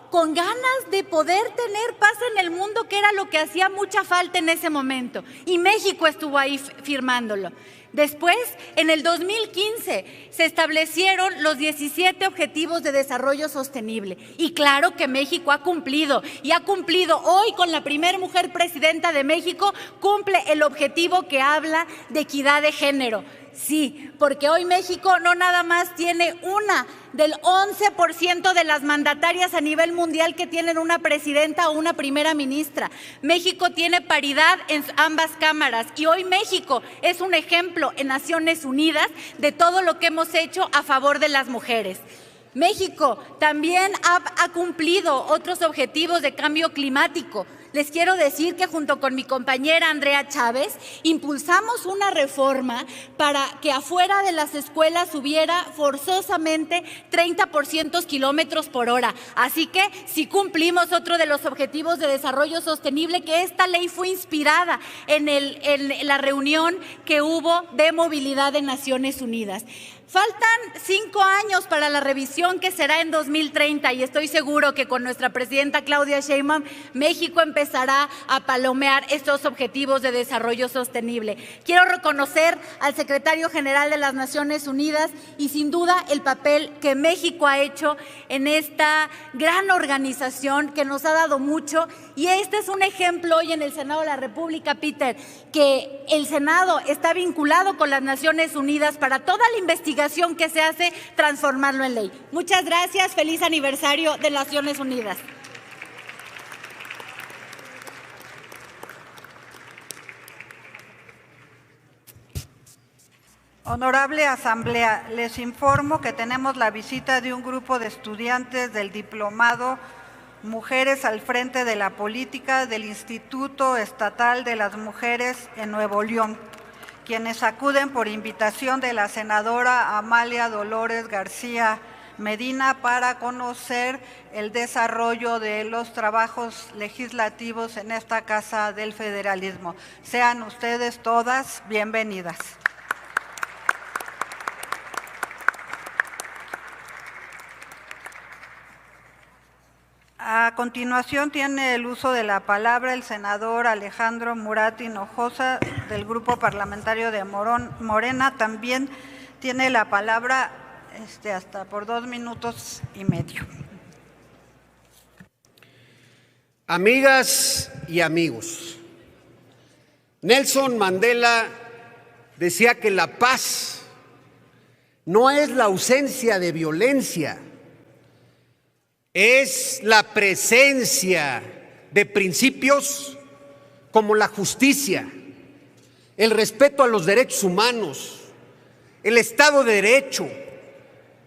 S8: con ganas de poder tener paz en el mundo, que era lo que hacía mucha falta en ese momento. Y México estuvo ahí firmándolo. Después, en el 2015, se establecieron los 17 Objetivos de Desarrollo Sostenible. Y claro que México ha cumplido, y ha cumplido hoy con la primera mujer presidenta de México, cumple el objetivo que habla de equidad de género. Sí, porque hoy México no nada más tiene una del 11% de las mandatarias a nivel mundial que tienen una presidenta o una primera ministra. México tiene paridad en ambas cámaras y hoy México es un ejemplo en Naciones Unidas de todo lo que hemos hecho a favor de las mujeres. México también ha cumplido otros objetivos de cambio climático. les quiero decir que junto con mi compañera Andrea Chávez impulsamos una reforma para que afuera de las escuelas hubiera forzosamente 30% kilómetros por hora. Así que sí cumplimos otro de los objetivos de desarrollo sostenible, que esta ley fue inspirada en la reunión que hubo de movilidad de Naciones Unidas. Faltan 5 años para la revisión, que será en 2030, y estoy seguro que con nuestra presidenta Claudia Sheinbaum, México empezará a palomear estos objetivos de desarrollo sostenible. Quiero reconocer al secretario general de las Naciones Unidas y sin duda el papel que México ha hecho en esta gran organización que nos ha dado mucho, y este es un ejemplo hoy en el Senado de la República, Peter, que el Senado está vinculado con las Naciones Unidas para toda la investigación que se hace, transformarlo en ley. Muchas gracias, feliz aniversario de Naciones Unidas.
S1: Honorable Asamblea, les informo que tenemos la visita de un grupo de estudiantes del diplomado Mujeres al Frente de la Política del Instituto Estatal de las Mujeres en Nuevo León, quienes acuden por invitación de la senadora Amalia Dolores García Medina para conocer el desarrollo de los trabajos legislativos en esta Casa del Federalismo. Sean ustedes todas bienvenidas. A continuación tiene el uso de la palabra el senador Alejandro Murat Hinojosa del Grupo Parlamentario de Morena. También tiene la palabra hasta por 2 minutos y medio.
S9: Amigas y amigos, Nelson Mandela decía que la paz no es la ausencia de violencia, es la presencia de principios como la justicia, el respeto a los derechos humanos, el Estado de Derecho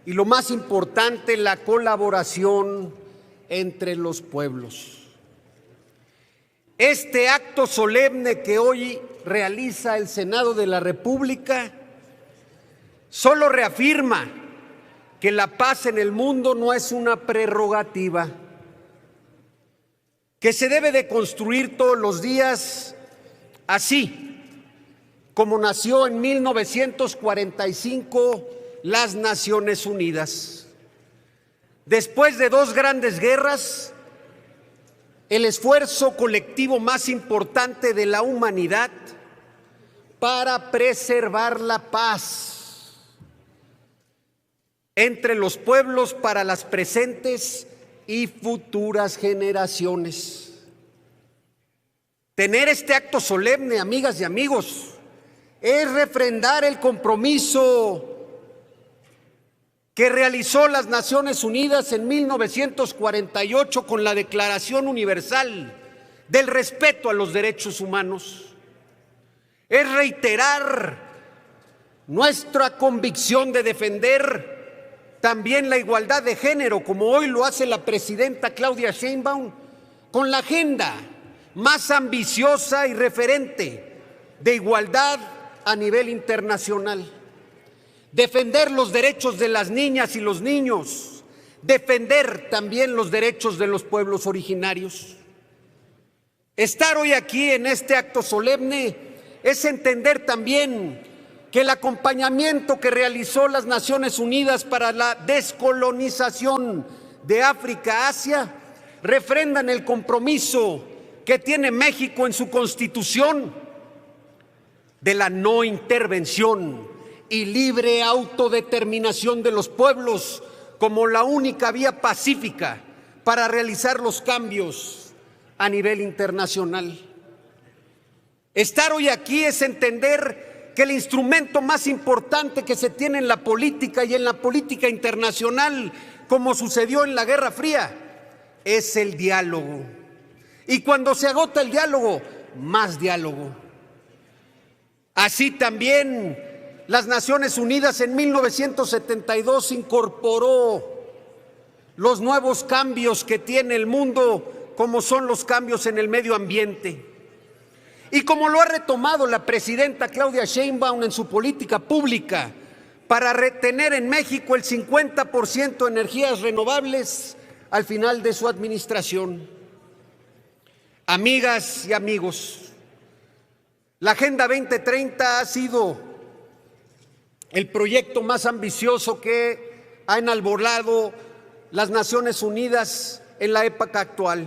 S9: y, lo más importante, la colaboración entre los pueblos. Este acto solemne que hoy realiza el Senado de la República solo reafirma que la paz en el mundo no es una prerrogativa, que se debe de construir todos los días, así como nació en 1945 las Naciones Unidas. Después de 2 grandes guerras, el esfuerzo colectivo más importante de la humanidad para preservar la paz entre los pueblos para las presentes y futuras generaciones. Tener este acto solemne, amigas y amigos, es refrendar el compromiso que realizó las Naciones Unidas en 1948 con la Declaración Universal del Respeto a los Derechos Humanos. Es reiterar nuestra convicción de defender también la igualdad de género, como hoy lo hace la presidenta Claudia Sheinbaum, con la agenda más ambiciosa y referente de igualdad a nivel internacional. Defender los derechos de las niñas y los niños, defender también los derechos de los pueblos originarios. Estar hoy aquí en este acto solemne es entender también que el acompañamiento que realizó las Naciones Unidas para la descolonización de África a Asia refrendan el compromiso que tiene México en su Constitución de la no intervención y libre autodeterminación de los pueblos como la única vía pacífica para realizar los cambios a nivel internacional. Estar hoy aquí es entender que el instrumento más importante que se tiene en la política y en la política internacional, como sucedió en la Guerra Fría, es el diálogo. Y cuando se agota el diálogo, más diálogo. Así también las Naciones Unidas en 1972 incorporó los nuevos cambios que tiene el mundo como son los cambios en el medio ambiente. Y como lo ha retomado la presidenta Claudia Sheinbaum en su política pública para retener en México el 50% de energías renovables al final de su administración. Amigas y amigos, la Agenda 2030 ha sido el proyecto más ambicioso que ha enarbolado las Naciones Unidas en la época actual.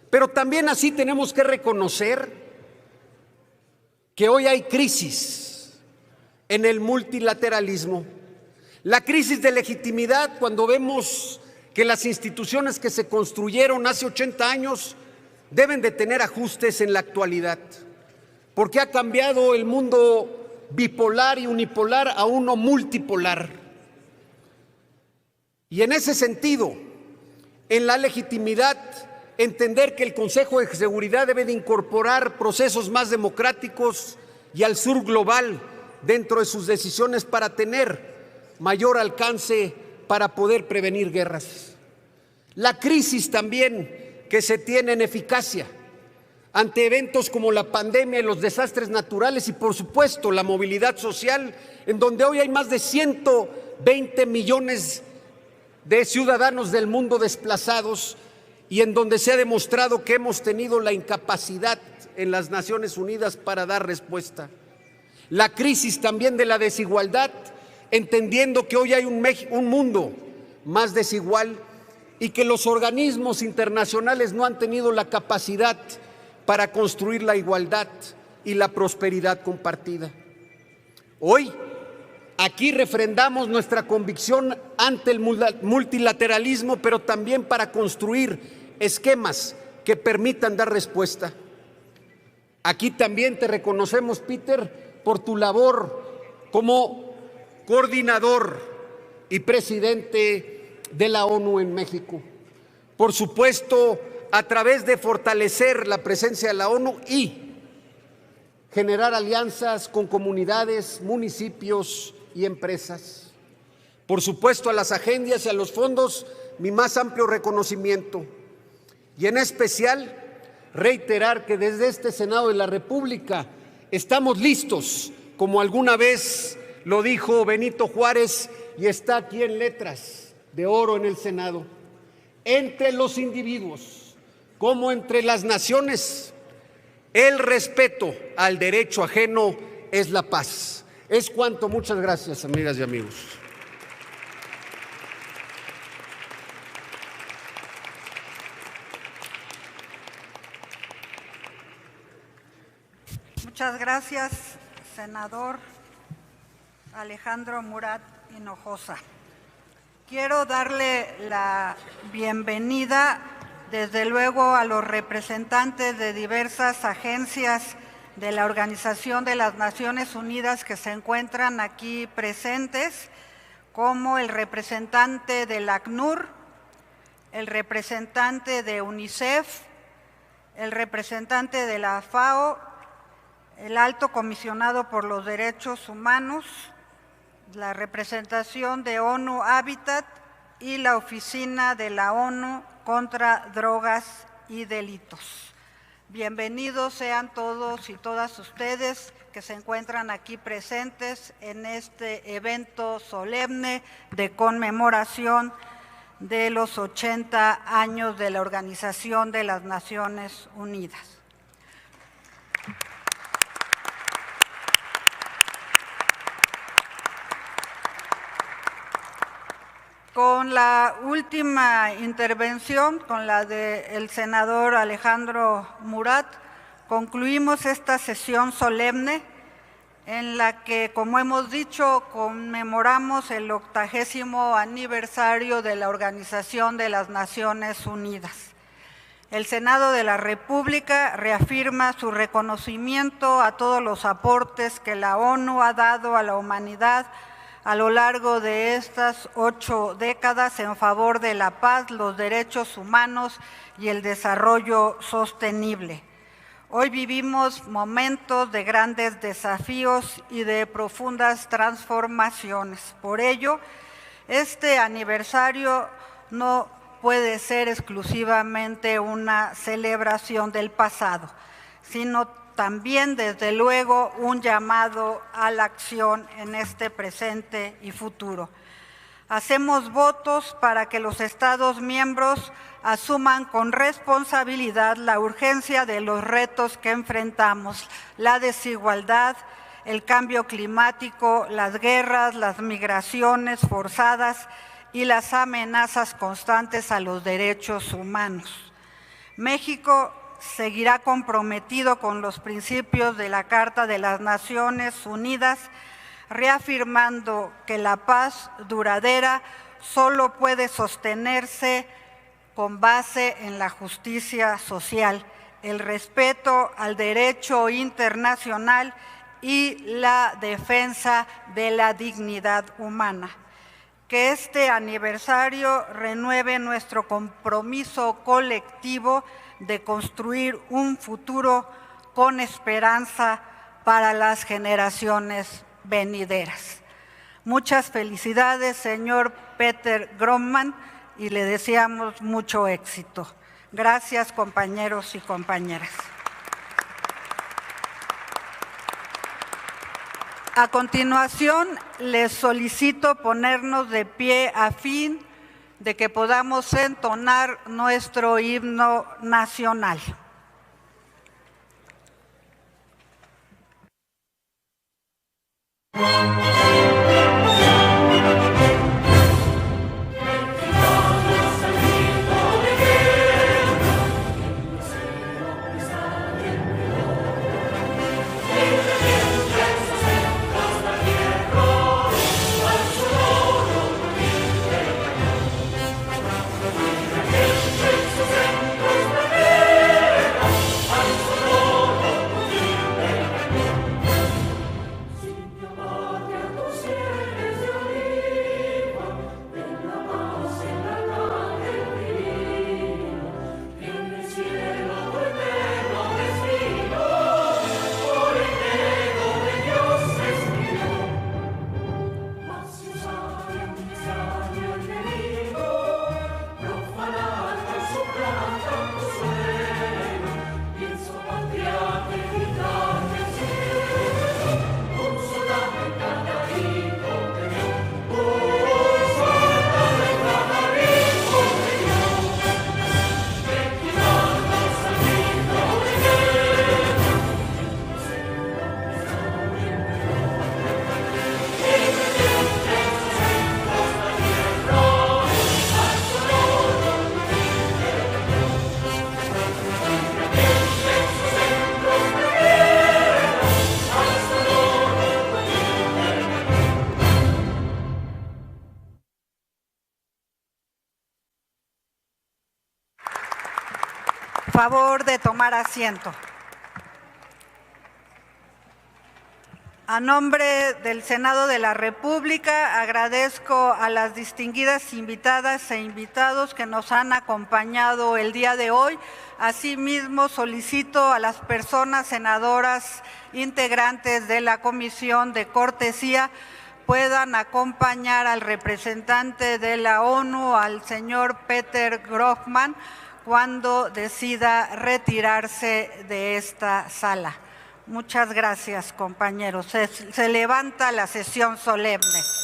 S9: Pero también así tenemos que reconocer que hoy hay crisis en el multilateralismo. La crisis de legitimidad cuando vemos que las instituciones que se construyeron hace 80 años deben de tener ajustes en la actualidad, porque ha cambiado el mundo bipolar y unipolar a uno multipolar. Y en ese sentido, en la legitimidad, entender que el Consejo de Seguridad debe de incorporar procesos más democráticos y al sur global dentro de sus decisiones para tener mayor alcance para poder prevenir guerras. La crisis también que se tiene en eficacia ante eventos como la pandemia y los desastres naturales y por supuesto la movilidad social, en donde hoy hay más de 120 millones de ciudadanos del mundo desplazados y en donde se ha demostrado que hemos tenido la incapacidad en las Naciones Unidas para dar respuesta. La crisis también de la desigualdad, entendiendo que hoy hay un mundo más desigual y que los organismos internacionales no han tenido la capacidad para construir la igualdad y la prosperidad compartida. Hoy, aquí refrendamos nuestra convicción ante el multilateralismo, pero también para construir esquemas que permitan dar respuesta. Aquí también te reconocemos, Peter, por tu labor como coordinador y presidente de la ONU en México. Por supuesto, a través de fortalecer la presencia de la ONU y generar alianzas con comunidades, municipios y empresas. Por supuesto, a las agencias y a los fondos, mi más amplio reconocimiento. Y en especial, reiterar que desde este Senado de la República estamos listos, como alguna vez lo dijo Benito Juárez, y está aquí en letras de oro en el Senado, entre los individuos como entre las naciones, el respeto al derecho ajeno es la paz. Es cuanto. Muchas gracias, amigas y amigos.
S1: Muchas gracias, senador Alejandro Murat Hinojosa. Quiero darle la bienvenida, desde luego, a los representantes de diversas agencias de la Organización de las Naciones Unidas que se encuentran aquí presentes, como el representante del ACNUR, el representante de UNICEF, el representante de la FAO, el Alto Comisionado por los Derechos Humanos, la representación de ONU Habitat y la Oficina de la ONU contra Drogas y Delitos. Bienvenidos sean todos y todas ustedes que se encuentran aquí presentes en este evento solemne de conmemoración de los 80 años de la Organización de las Naciones Unidas. Con la última intervención, con la del senador Alejandro Murat, concluimos esta sesión solemne en la que, como hemos dicho, conmemoramos el 80º aniversario de la Organización de las Naciones Unidas. El Senado de la República reafirma su reconocimiento a todos los aportes que la ONU ha dado a la humanidad a lo largo de estas 8 décadas en favor de la paz, los derechos humanos y el desarrollo sostenible. Hoy vivimos momentos de grandes desafíos y de profundas transformaciones. Por ello, este aniversario no puede ser exclusivamente una celebración del pasado, sino también, desde luego, un llamado a la acción en este presente y futuro. Hacemos votos para que los Estados miembros asuman con responsabilidad la urgencia de los retos que enfrentamos, la desigualdad, el cambio climático, las guerras, las migraciones forzadas y las amenazas constantes a los derechos humanos. México seguirá comprometido con los principios de la Carta de las Naciones Unidas, reafirmando que la paz duradera solo puede sostenerse con base en la justicia social, el respeto al derecho internacional y la defensa de la dignidad humana. Que este aniversario renueve nuestro compromiso colectivo de construir un futuro con esperanza para las generaciones venideras. Muchas felicidades, señor Peter Groman, y le deseamos mucho éxito. Gracias, compañeros y compañeras. A continuación, les solicito ponernos de pie a fin de que podamos entonar nuestro himno nacional. Favor de tomar asiento. A nombre del Senado de la República, agradezco a las distinguidas invitadas e invitados que nos han acompañado el día de hoy. Asimismo, solicito a las personas senadoras integrantes de la Comisión de Cortesía puedan acompañar al representante de la ONU, al señor Peter Groman, cuando decida retirarse de esta sala. Muchas gracias, compañeros. Se levanta la sesión solemne.